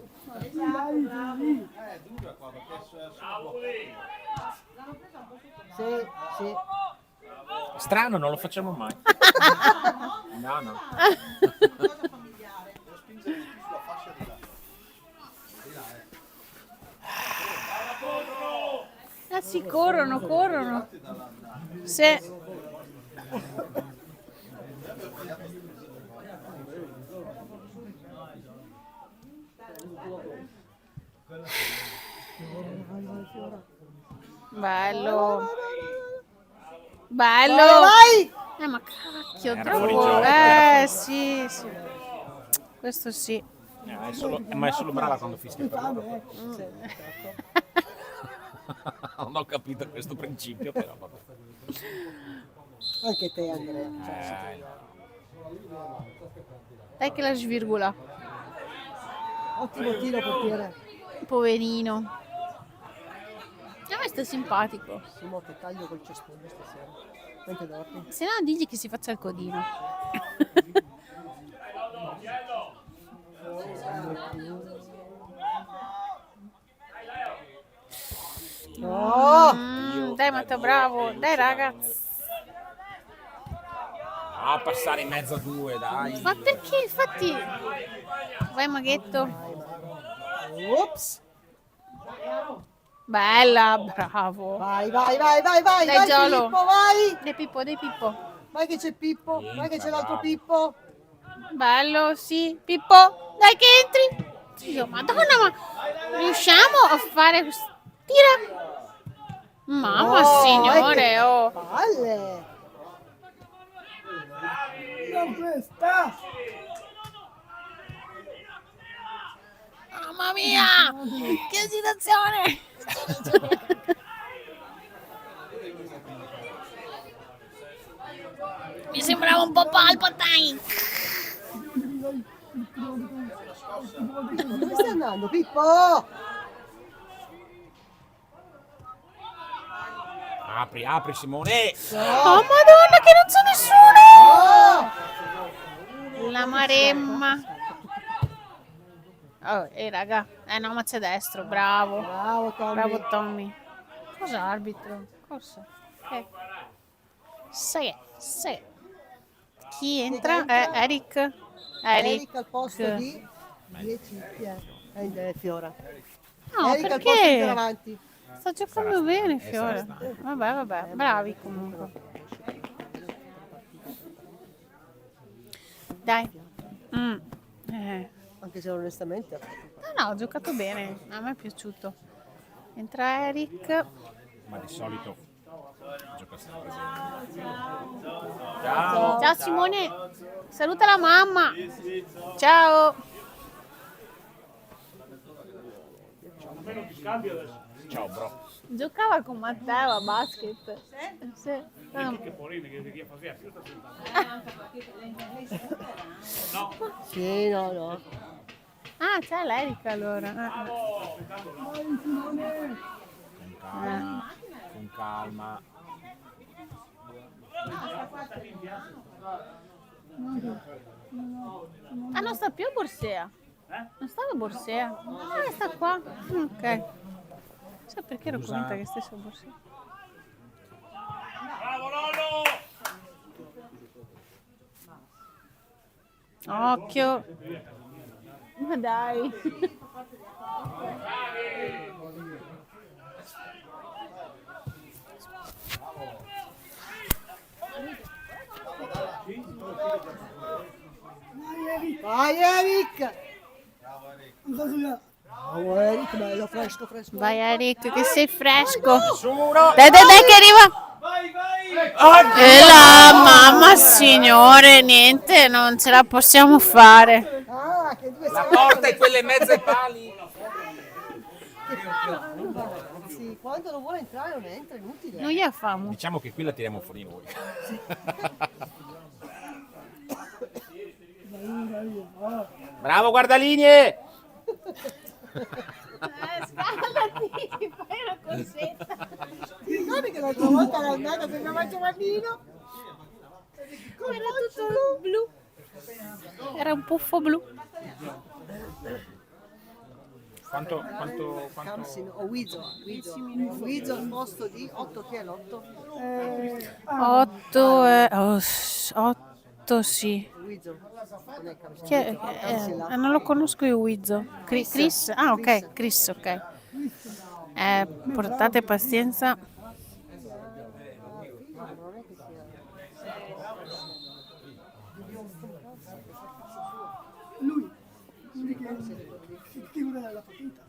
Speaker 4: Sì, sì.
Speaker 2: Strano, non lo facciamo mai. No, no.
Speaker 1: Sì, corrono, corrono. Sì. Bello. Bello.
Speaker 4: Vai!
Speaker 1: Ma cacchio,
Speaker 2: Era fuori
Speaker 1: troppo.
Speaker 2: gioco,
Speaker 1: Sì, sì. Questo sì.
Speaker 2: Ma è solo brava quando fischia per loro. Non ho capito questo principio, però vabbè.
Speaker 4: Anche te, Andrea.
Speaker 1: Dai che la svirgola.
Speaker 4: Ottimo tiro, portiere.
Speaker 1: Poverino. A me sta simpatico.
Speaker 4: Simo, che taglio col cespugno stasera. Mentre dormi.
Speaker 1: Se no digli che si faccia il codino.
Speaker 4: No!
Speaker 1: Dai Matteo, bravo. Dai ragazzi.
Speaker 2: A passare in mezzo a due, dai.
Speaker 1: Ma perché? Infatti. Vai Maghetto.
Speaker 4: Ops!
Speaker 1: Bella, bravo.
Speaker 4: Vai, vai, vai, vai, vai!
Speaker 1: Dai,
Speaker 4: Vai,
Speaker 1: Giolo.
Speaker 4: Filippo, vai!
Speaker 1: Dai Pippo, dai Pippo.
Speaker 4: Vai che c'è Pippo! Vai che c'è l'altro
Speaker 2: bravo.
Speaker 4: Pippo!
Speaker 1: Bello, sì. Pippo, dai che entri. Dio, Madonna, ma riusciamo a fare... Tira. Mamma
Speaker 4: Oh,
Speaker 1: signore, oh.
Speaker 4: Palle!
Speaker 5: Non questa!
Speaker 1: Mamma mia, che agitazione. Mi sembrava un po' Palpatine.
Speaker 4: Dove stai andando, Pippo?
Speaker 2: Apri, Simone.
Speaker 1: Oh Madonna, che non c'è nessuno. La maremma. Oh, raga. No, ma c'è destro, bravo.
Speaker 4: Bravo, Tommy.
Speaker 1: Bravo Tommy. Cosa arbitro? Cosa? Sai. Chi entra? Eric.
Speaker 4: Eric al posto di 10 è Fiora.
Speaker 1: No,
Speaker 4: Eric al posto di
Speaker 1: perché?
Speaker 4: avanti.
Speaker 1: Sta giocando bene Fiora. Vabbè, bravi comunque. Dai.
Speaker 4: Anche se onestamente...
Speaker 1: No, ho giocato bene, a me è piaciuto. Entra Eric.
Speaker 2: Ma di solito gioca sempre bene.
Speaker 1: Ciao Simone, saluta la mamma. Ciao.
Speaker 2: Ciao bro.
Speaker 1: Giocava con Matteo a basket. Sì.
Speaker 4: Sì, no.
Speaker 1: Ah, c'è l'Erica allora.
Speaker 2: Con calma.
Speaker 1: Ah, non sta più a Borsea. Non stava a Borsea. Ah, sta qua. Ok. Non so perché ero convinta che stesse a Borsea. Occhio. Ma dai.
Speaker 4: Vai Eric! Bravo Eric, bello, fresco.
Speaker 1: Vai Eric, che sei fresco. Dai che arriva. E la mamma signore, niente, non ce la possiamo fare.
Speaker 4: Ah, che due
Speaker 2: La porta e quelle mezze pali.
Speaker 4: Sì, quando non vuole entrare non entra, è inutile.
Speaker 1: Non gli famo.
Speaker 2: Diciamo che qui la tiriamo fuori noi. Bravo guardalinee!
Speaker 1: Scaldati, fai una corsetta.
Speaker 4: Ti ricordi che l'altra volta era andata senza mangiare Giovannino?
Speaker 1: Era tutto blu. Era un puffo blu.
Speaker 2: Quanto?
Speaker 4: Kamsin o Wizo al posto di 8, che è l'8?
Speaker 1: 8 sì.
Speaker 4: Wizo, non è Kamsin.
Speaker 1: Chi è? Non lo conosco io Wizzo. Chris? Ah ok, Chris, ok. Portate pazienza.
Speaker 5: Chi vuole la partita?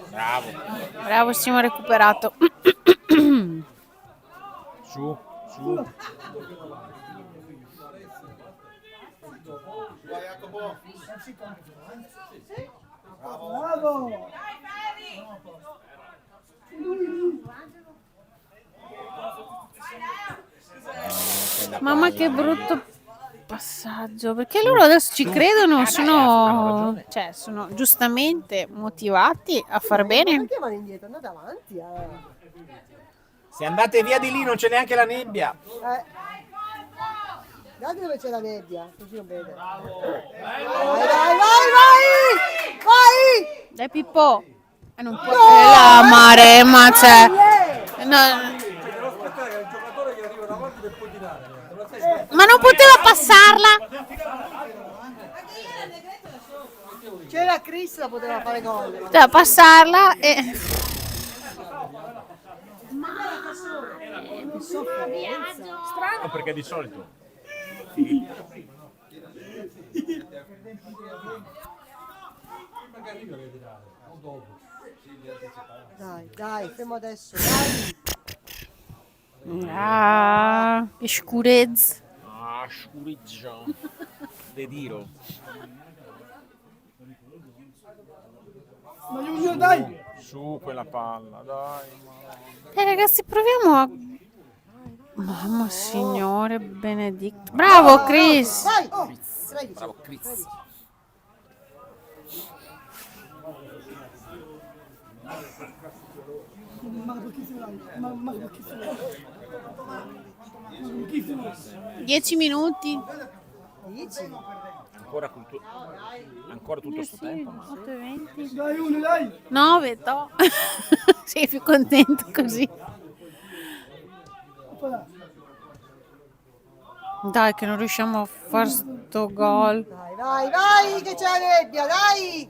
Speaker 2: Bravo.
Speaker 1: Bravissimo, recuperato.
Speaker 2: Su.
Speaker 3: Vai Jacopo.
Speaker 5: Bravo!
Speaker 1: Mamma che brutto passaggio, perché loro adesso ci credono, sono giustamente motivati a far bene.
Speaker 4: Perché vanno indietro? Andate avanti,
Speaker 2: Se andate via di lì non c'è neanche la nebbia.
Speaker 4: Guardate dove c'è la nebbia, così non vede. Vai!
Speaker 1: Dai Pippo. Non può la maremma, c'è. Ma non poteva passarla.
Speaker 4: C'era Chris, la poteva fare gol.
Speaker 1: Poteva passarla e
Speaker 2: Strano perché di solito.
Speaker 4: Dai, fermo adesso, dai.
Speaker 1: che scurezza.
Speaker 2: Ah, scurizzo. Dediro.
Speaker 5: Ma Giulio, dai!
Speaker 2: Su quella palla, dai.
Speaker 1: Ragazzi, proviamo a... Mamma signore benedetto. Bravo Chris.
Speaker 4: Vai!
Speaker 2: Bravo Chris.
Speaker 5: Ma chi se l'ha?
Speaker 1: 10 minuti.
Speaker 4: 10.
Speaker 2: Ancora tutto sto tempo.
Speaker 1: 8 e 20.
Speaker 5: Dai, uno, dai!
Speaker 1: 9, sei più contento così. Dai che non riusciamo a far sto gol.
Speaker 4: Vai, che c'è la nebbia, dai!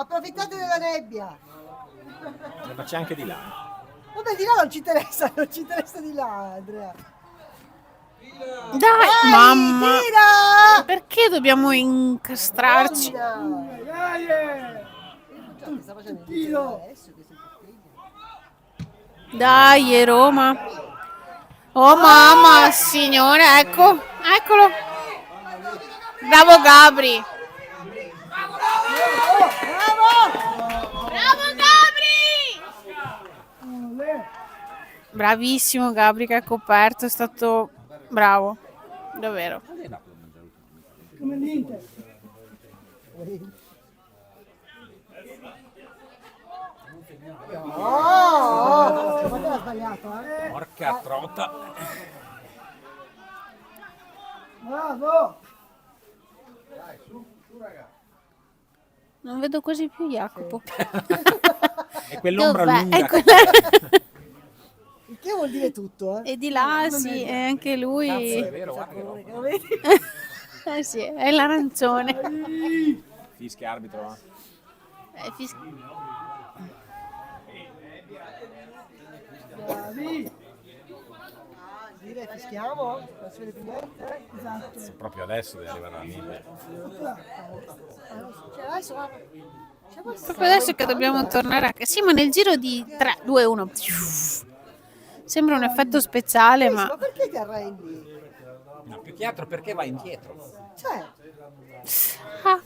Speaker 4: approfittate della nebbia.
Speaker 2: Ma c'è anche di là.
Speaker 4: Vabbè, di là non ci interessa, non ci interessa di là, Andrea.
Speaker 1: Dai, mamma.
Speaker 4: Tira!
Speaker 1: Perché dobbiamo incastrarci?
Speaker 5: Dai!
Speaker 4: Sta facendo
Speaker 5: Tiro!
Speaker 4: adesso che si
Speaker 1: Dai, Roma. Oh mamma, signore, ecco, eccolo. Bravo Gabri. Bravo Gabri! Bravissimo Gabri che ha coperto, è stato bravo, davvero.
Speaker 5: Come niente.
Speaker 4: Oh, ma te l'ha sbagliato, eh?
Speaker 2: Porca trota.
Speaker 5: Bravo!
Speaker 1: Non vedo quasi più Jacopo.
Speaker 2: E quell'ombra
Speaker 1: Dov'è?
Speaker 2: lunga.
Speaker 1: È quella-
Speaker 4: Il che vuol dire tutto, eh?
Speaker 1: E di là sì, è anche lui.
Speaker 2: Cazzo, è vero, guarda che roba.
Speaker 4: Lo vedi?
Speaker 1: Eh sì, è l'arancione.
Speaker 2: Fischia arbitro.
Speaker 1: Fis-
Speaker 5: Bravi!
Speaker 4: Dire fischiamo? Non si vede più niente?
Speaker 5: Esatto.
Speaker 2: Proprio adesso deve arrivare la mille.
Speaker 4: Cioè, adesso guarda.
Speaker 1: Proprio adesso che dobbiamo tornare a casa. Sì, ma nel giro di 3, 2, 1. Sembra un effetto speciale,
Speaker 4: Ma
Speaker 1: ma...
Speaker 4: perché ti arrendi?
Speaker 2: No, più che altro perché va indietro.
Speaker 4: Cioè,
Speaker 1: Ah,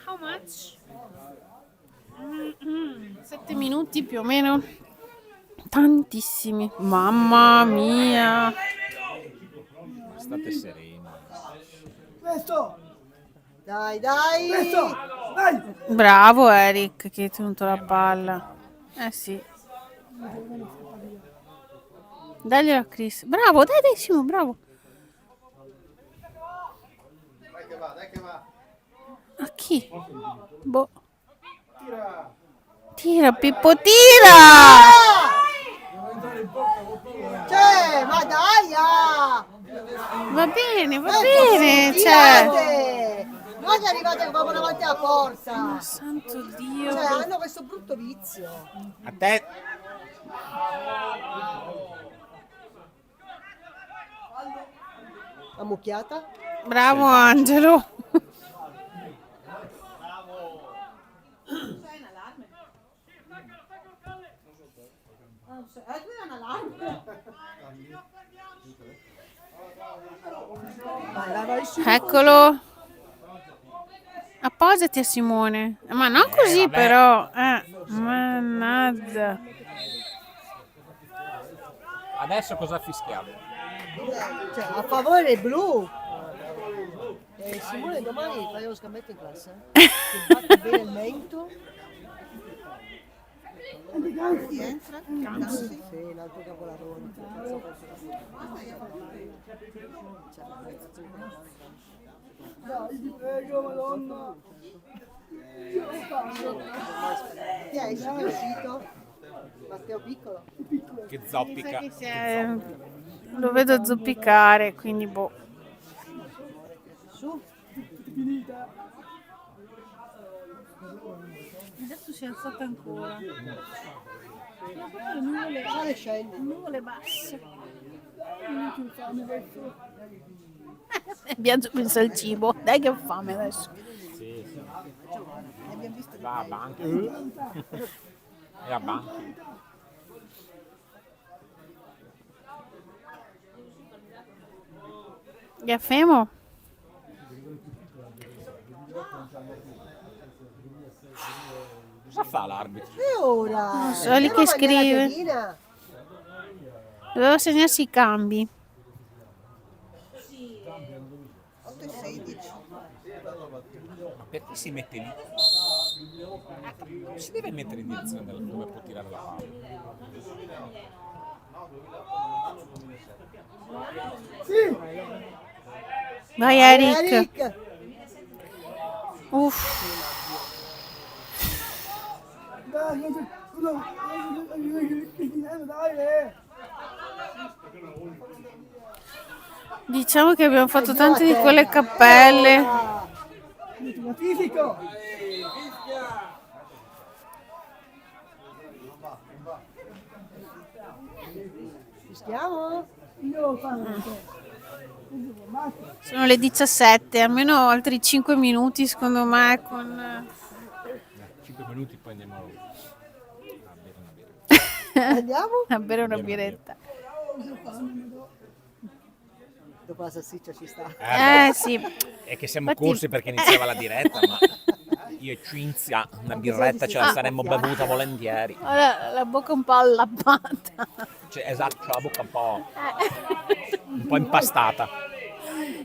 Speaker 1: how much? 7 minuti più o meno. Tantissimi. Mamma mia.
Speaker 2: State sereni.
Speaker 5: Questo!
Speaker 4: dai!
Speaker 5: Questo! Dai!
Speaker 1: Bravo Eric che hai tenuto la palla. Eh sì. Daglielo a Chris. Bravo, dai Simo, bravo.
Speaker 3: Dai che va.
Speaker 1: A chi? Boh. Tira Pippo, tira!
Speaker 4: Cioè, ma dai! Ah!
Speaker 1: Va bene, cioè.
Speaker 4: Tirate! Non arrivate proprio davanti alla porta!
Speaker 1: Santo Dio.
Speaker 4: Cioè, hanno questo brutto vizio.
Speaker 2: A te.
Speaker 4: Ammucchiata?
Speaker 1: Bravo Angelo.
Speaker 4: Vai, su.
Speaker 1: Eccolo. Appoggiati a Simone. Ma non così
Speaker 2: vabbè.
Speaker 1: però. Mannaggia.
Speaker 2: Adesso cosa ha fischiato?
Speaker 4: Cioè, a favore del blu. Simone, domani fai lo scambetto in classe? Ti batte bene il mento?
Speaker 7: Entra,
Speaker 4: Sì, l'altro capolarone.
Speaker 5: Dai, ti prego, madonna!
Speaker 4: Chi è? Chi è uscito? Matteo Piccolo?
Speaker 2: Che zoppica.
Speaker 1: Lo vedo zoppicare, quindi boh.
Speaker 4: Su.
Speaker 1: Adesso si è alzata ancora.
Speaker 4: Sale e scende.
Speaker 1: Nuvole basse. Biagio pensa al cibo. Dai che ho fame adesso.
Speaker 2: Va a banchi. E a banchi.
Speaker 1: Gaffemo?
Speaker 2: Cosa fa l'arbitro?
Speaker 4: E ora?
Speaker 1: so, lì che scrive. Doveva segnarsi i cambi.
Speaker 7: 8 e 16.
Speaker 2: Ma perché si mette lì? Si deve mettere in direzione dove può tirare la palla.
Speaker 1: Vai Eric.
Speaker 4: Eric!
Speaker 1: Uff.
Speaker 5: Dai, dai!
Speaker 1: Diciamo che abbiamo fatto tante di quelle cappelle.
Speaker 4: Notifico. Fischiamo?
Speaker 1: Sono le 17, almeno altri 5 minuti secondo me con...
Speaker 2: 5 minuti poi andiamo
Speaker 4: Andiamo?
Speaker 1: a bere una biretta.
Speaker 4: Dopo la salsiccia ci sta.
Speaker 1: Sì.
Speaker 2: È che siamo
Speaker 1: Infatti-
Speaker 2: corsi perché iniziava la diretta, ma io e Cinzia una birretta ce la saremmo bevuta volentieri.
Speaker 1: Ho la bocca un po' allappata.
Speaker 2: Cioè, esatto, c'ho la bocca un po' impastata.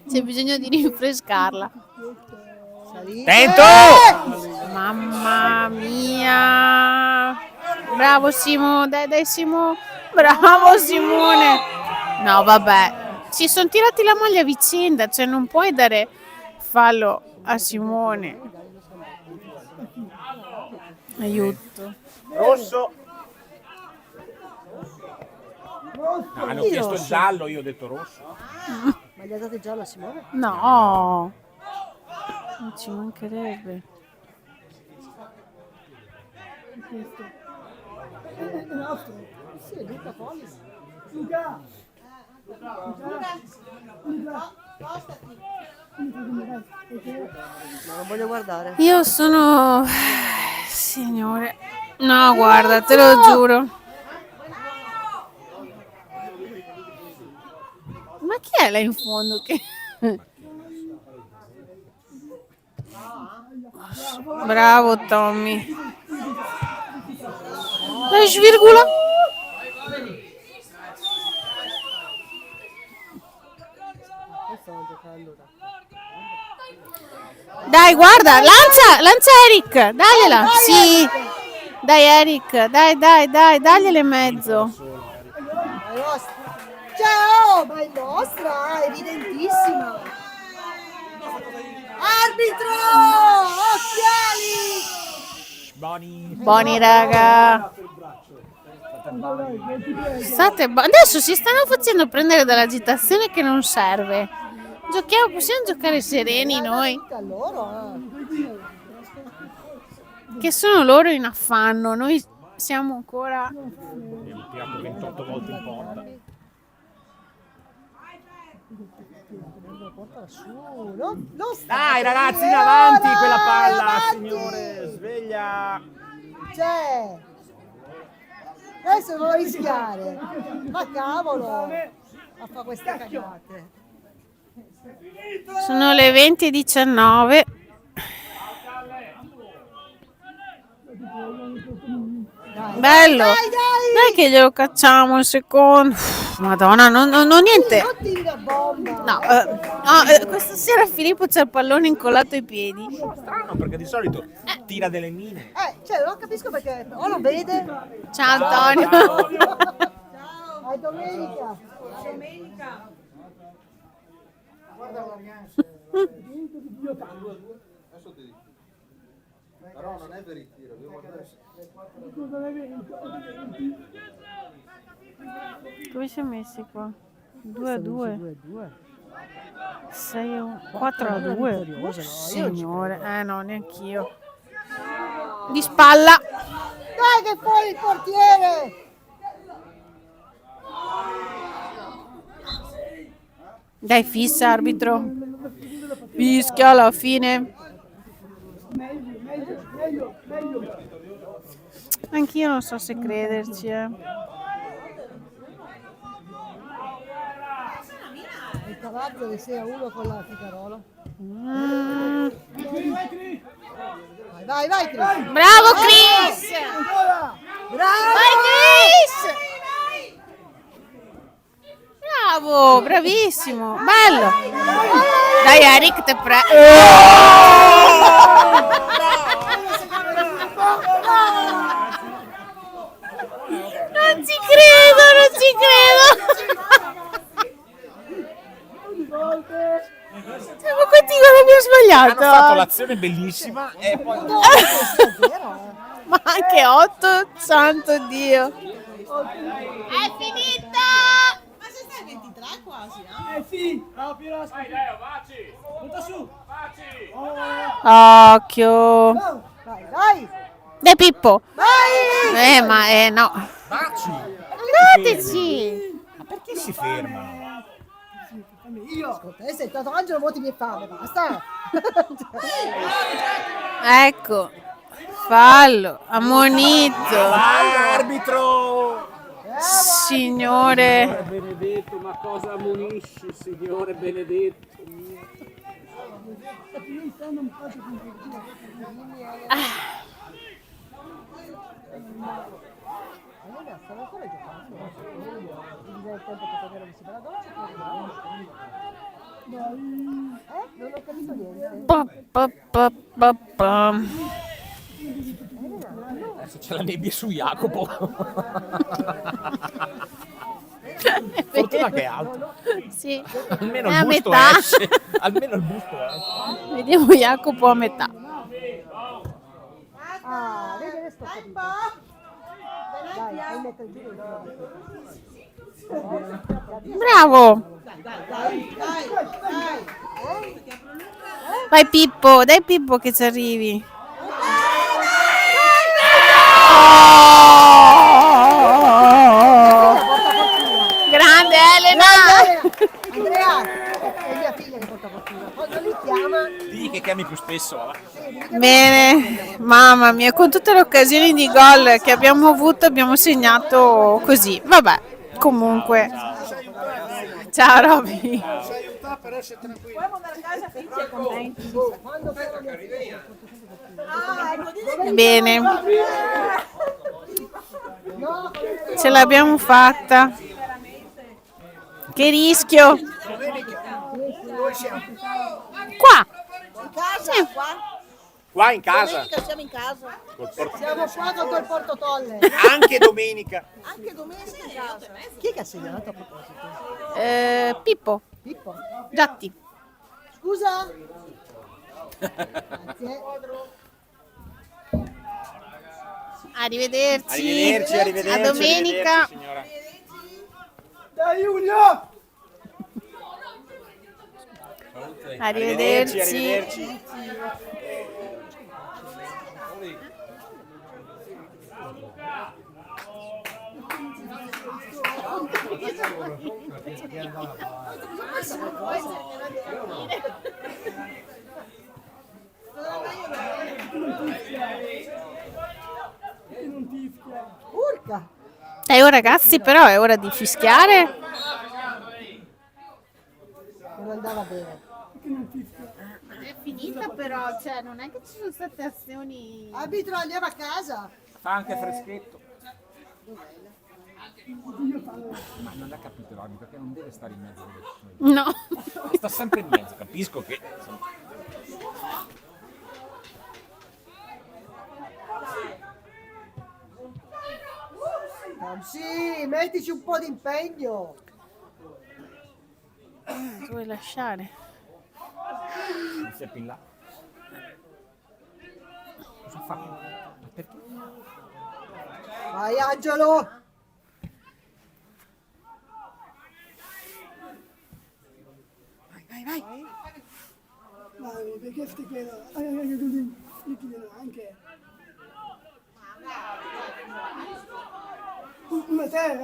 Speaker 1: C'è bisogno di rinfrescarla.
Speaker 4: Salite.
Speaker 2: Attento!
Speaker 1: Mamma mia! Bravo Simo, dai Simo! Bravo Simone! No, vabbè, si sono tirati la maglia a vicenda, cioè non puoi dare fallo a Simone. Aiuto.
Speaker 2: Rosso! No, hanno chiesto il giallo, io ho detto rosso.
Speaker 4: Ma gli ha dato il giallo a Simone?
Speaker 1: No! Non ci mancherebbe.
Speaker 4: Sì, Luca Poli. Ma non voglio guardare.
Speaker 1: Io sono... Signore. No, guarda, te lo giuro. Ma chi è là in fondo che... Bravo Tommy. La svirgola.
Speaker 4: Stanno giocando da.
Speaker 1: Dai, guarda, lancia Eric, dagliela. Sì. Dai Eric, dai, dagliela in mezzo.
Speaker 4: Ma è nostra. Ciao, ma è nostra, è evidentissima. Arbitro! Occhiali!
Speaker 1: Buoni raga. Adesso si stanno facendo prendere dall'agitazione che non serve. Possiamo giocare sereni noi,
Speaker 4: A loro,
Speaker 1: che sono loro in affanno, noi siamo ancora...
Speaker 2: Abbiamo tirato 28 volte in porta.
Speaker 4: portala su. Non sta.
Speaker 2: Dai ragazzi, in avanti quella palla,
Speaker 4: avanti.
Speaker 2: signore, sveglia.
Speaker 4: Cioè, adesso non rischiare. Ma cavolo, a fare queste cagate.
Speaker 1: Sono le 20:19. Bello, dai che glielo cacciamo un secondo. Madonna, non niente.
Speaker 4: Non tiri la bomba.
Speaker 1: No, questa sera Filippo c'ha il pallone incollato ai piedi.
Speaker 2: Strano perché di solito tira delle mine.
Speaker 4: Cioè, non capisco perché o lo vede.
Speaker 1: Ciao Antonio.
Speaker 4: Ciao. A domenica.
Speaker 3: Adesso ti dico. Però non è per il tiro, devo guardare.
Speaker 1: Come si è messi qua? 2-2. 4-2. Signore, no, neanch'io. Di spalla.
Speaker 4: Dai che fuori il portiere.
Speaker 1: Dai, fissa arbitro. Fischia alla fine. Anch'io non so se crederci.
Speaker 4: Il Cavazzo che sia uno con la Ficarola. Vai, Chris.
Speaker 1: Bravo Chris!
Speaker 4: Bravo!
Speaker 1: Vai Chris! Bravo, bravissimo, bello. Dai Eric, te prego. Non ci credo. Siamo contigo, l'abbiamo
Speaker 2: Hanno fatto
Speaker 1: sbagliato.
Speaker 2: l'azione bellissima e poi
Speaker 1: Ma anche 8, santo Dio. È finita!
Speaker 7: Ma se stai 23 quasi, no?
Speaker 5: Bravo Piero,
Speaker 2: Vai Leo, baci!
Speaker 5: butta su.
Speaker 2: Baci!
Speaker 1: Occhio.
Speaker 4: Vai, dai!
Speaker 1: Dai Pippo.
Speaker 4: Vai!
Speaker 1: Ma no.
Speaker 2: Baci!
Speaker 1: Andateci.
Speaker 2: Ma perché si fermano?
Speaker 5: Io.
Speaker 4: Ascolta, sei stato Angelo, voti mi fame, basta!
Speaker 1: Ecco. Fallo. Ammonito.
Speaker 2: Arbitro!
Speaker 1: Signore.
Speaker 8: Benedetto, ma cosa ammonisci, Signore benedetto?
Speaker 4: Stavo ancora giocando. Bisogna il tempo per sapere che si fa la doccia. Non ho capito niente.
Speaker 1: Pa, pa, pa, pa, pa.
Speaker 2: Adesso c'è la nebbia su Jacopo. Fortuna che è alto.
Speaker 1: Sì.
Speaker 2: Almeno
Speaker 1: È
Speaker 2: il
Speaker 1: a
Speaker 2: busto
Speaker 1: metà.
Speaker 2: esce. Almeno il busto esce.
Speaker 1: Vediamo Jacopo a metà.
Speaker 4: Ah, vedi adesso ho capito. Dai, fai mettere giù il
Speaker 1: Bravo. Vai Pippo, dai Pippo che ci arrivi. Grande Elena.
Speaker 4: Andrea, è mia figlia che porta fortuna. Quando li chiama,
Speaker 2: Digli che chiami più spesso. Va.
Speaker 1: Bene, mamma mia, con tutte le occasioni di gol che abbiamo avuto abbiamo segnato così. Vabbè, comunque. Ciao Roby.
Speaker 5: Aiuta per essere tranquillo.
Speaker 1: Bene. Ce l'abbiamo fatta. Che rischio. Qua.
Speaker 7: In casa?
Speaker 1: Sì.
Speaker 7: Qua?
Speaker 2: Qua in casa.
Speaker 7: Domenica siamo in casa.
Speaker 4: siamo qua con il Porto Tolle.
Speaker 2: Anche domenica.
Speaker 7: Anche domenica siamo in casa.
Speaker 4: Chi è che ha segnato a proposito?
Speaker 1: Pippo.
Speaker 4: Pippo?
Speaker 1: Giatti.
Speaker 4: Scusa? Grazie.
Speaker 1: Arrivederci.
Speaker 2: Arrivederci, arrivederci.
Speaker 1: A domenica.
Speaker 2: Arrivederci, signora.
Speaker 5: Dai Giulio!
Speaker 1: Arrivederci.
Speaker 2: Arrivederci.
Speaker 4: Urca!
Speaker 1: Oh ragazzi, però è ora di fischiare.
Speaker 4: Non andava bene.
Speaker 1: È finita però, cioè non è che ci sono state azioni.
Speaker 4: Arbitro, andiamo a casa.
Speaker 2: Fa anche freschetto. Ma non l'ha capito l'arbitro che non deve stare in mezzo alle decisioni.
Speaker 1: No.
Speaker 2: Sta sempre in mezzo, capisco che.
Speaker 4: Sì, mettici un po' di impegno.
Speaker 1: Vuoi lasciare?
Speaker 2: Inizia più in là. Cosa fa? Ma perché?
Speaker 4: Vai Angelo.
Speaker 5: Vai, perché ti chiedo? Anche. Ma te,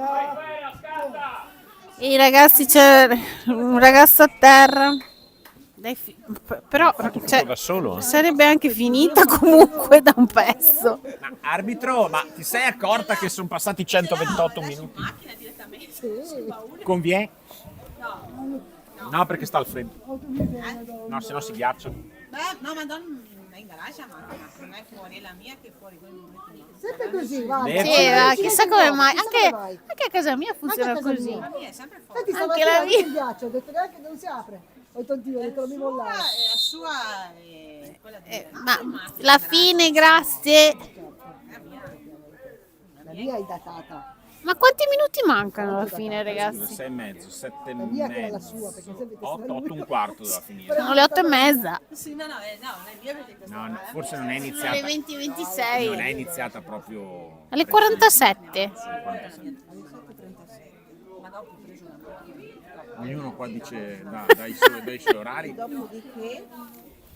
Speaker 1: E ragazzi, c'è un ragazzo a terra. Dai, però cioè,
Speaker 2: Da solo?
Speaker 1: sarebbe anche finita comunque da un pezzo.
Speaker 2: Ma arbitro, ma ti sei accorta che sono passati 128 minuti? Conviene? No, perché sta al freddo. No, se no si ghiaccia.
Speaker 7: Beh, no, ma non in garage, ma non è fuori, è la mia che è fuori.
Speaker 4: Sempre così, va.
Speaker 1: Sì, chissà come mai.
Speaker 4: Chissà come mai.
Speaker 1: Anche a casa mia funziona
Speaker 4: Anche a casa
Speaker 1: così.
Speaker 4: mia.
Speaker 7: La mia è sempre fuori.
Speaker 4: Senti,
Speaker 1: Anche
Speaker 4: stamattina
Speaker 1: la mia.
Speaker 4: il ghiaccio, ho detto neanche che non si apre. Ho tontino, ho detto non mi mollare.
Speaker 7: La sua è quella di
Speaker 1: Ma la fine, grazie.
Speaker 4: La mia è datata.
Speaker 1: Ma quanti minuti mancano alla fine, ragazzi?
Speaker 2: 6 e mezzo, 7 e
Speaker 4: La mia che era la
Speaker 2: mezzo.
Speaker 4: sua, perché sempre che
Speaker 2: 8,
Speaker 4: sarà
Speaker 2: 8
Speaker 4: lui.
Speaker 2: un quarto doveva finire.
Speaker 1: Sono le 8:30.
Speaker 7: Sì, no, non è mia perché questa
Speaker 2: No, forse non è
Speaker 1: Sono
Speaker 2: iniziata.
Speaker 1: le 20:26.
Speaker 2: Non è iniziata proprio.
Speaker 1: Alle 47.
Speaker 7: alle 7:36. Ma
Speaker 2: Ognuno qua dice dai suoi orari.
Speaker 7: Dopodiché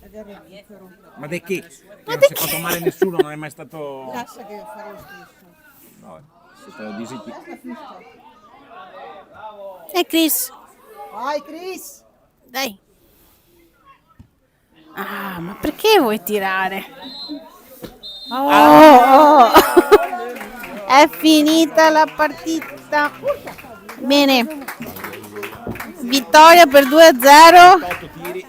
Speaker 7: avere libero.
Speaker 2: Ma di che? Che non si è fatto male nessuno, non è mai stato.
Speaker 7: Lascia che fare lo stesso.
Speaker 2: No, siete disiti.
Speaker 1: Chris,
Speaker 4: Vai Chris!
Speaker 1: dai. Ah, ma perché vuoi tirare? Oh. È finita la partita. Bene. Vittoria per 2-0.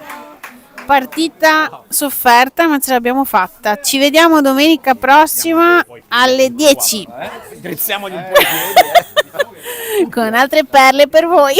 Speaker 1: Partita sofferta, ma ce l'abbiamo fatta. Ci vediamo domenica prossima alle 10
Speaker 2: Drizziamogli un po' i piedi.
Speaker 1: con altre perle per voi.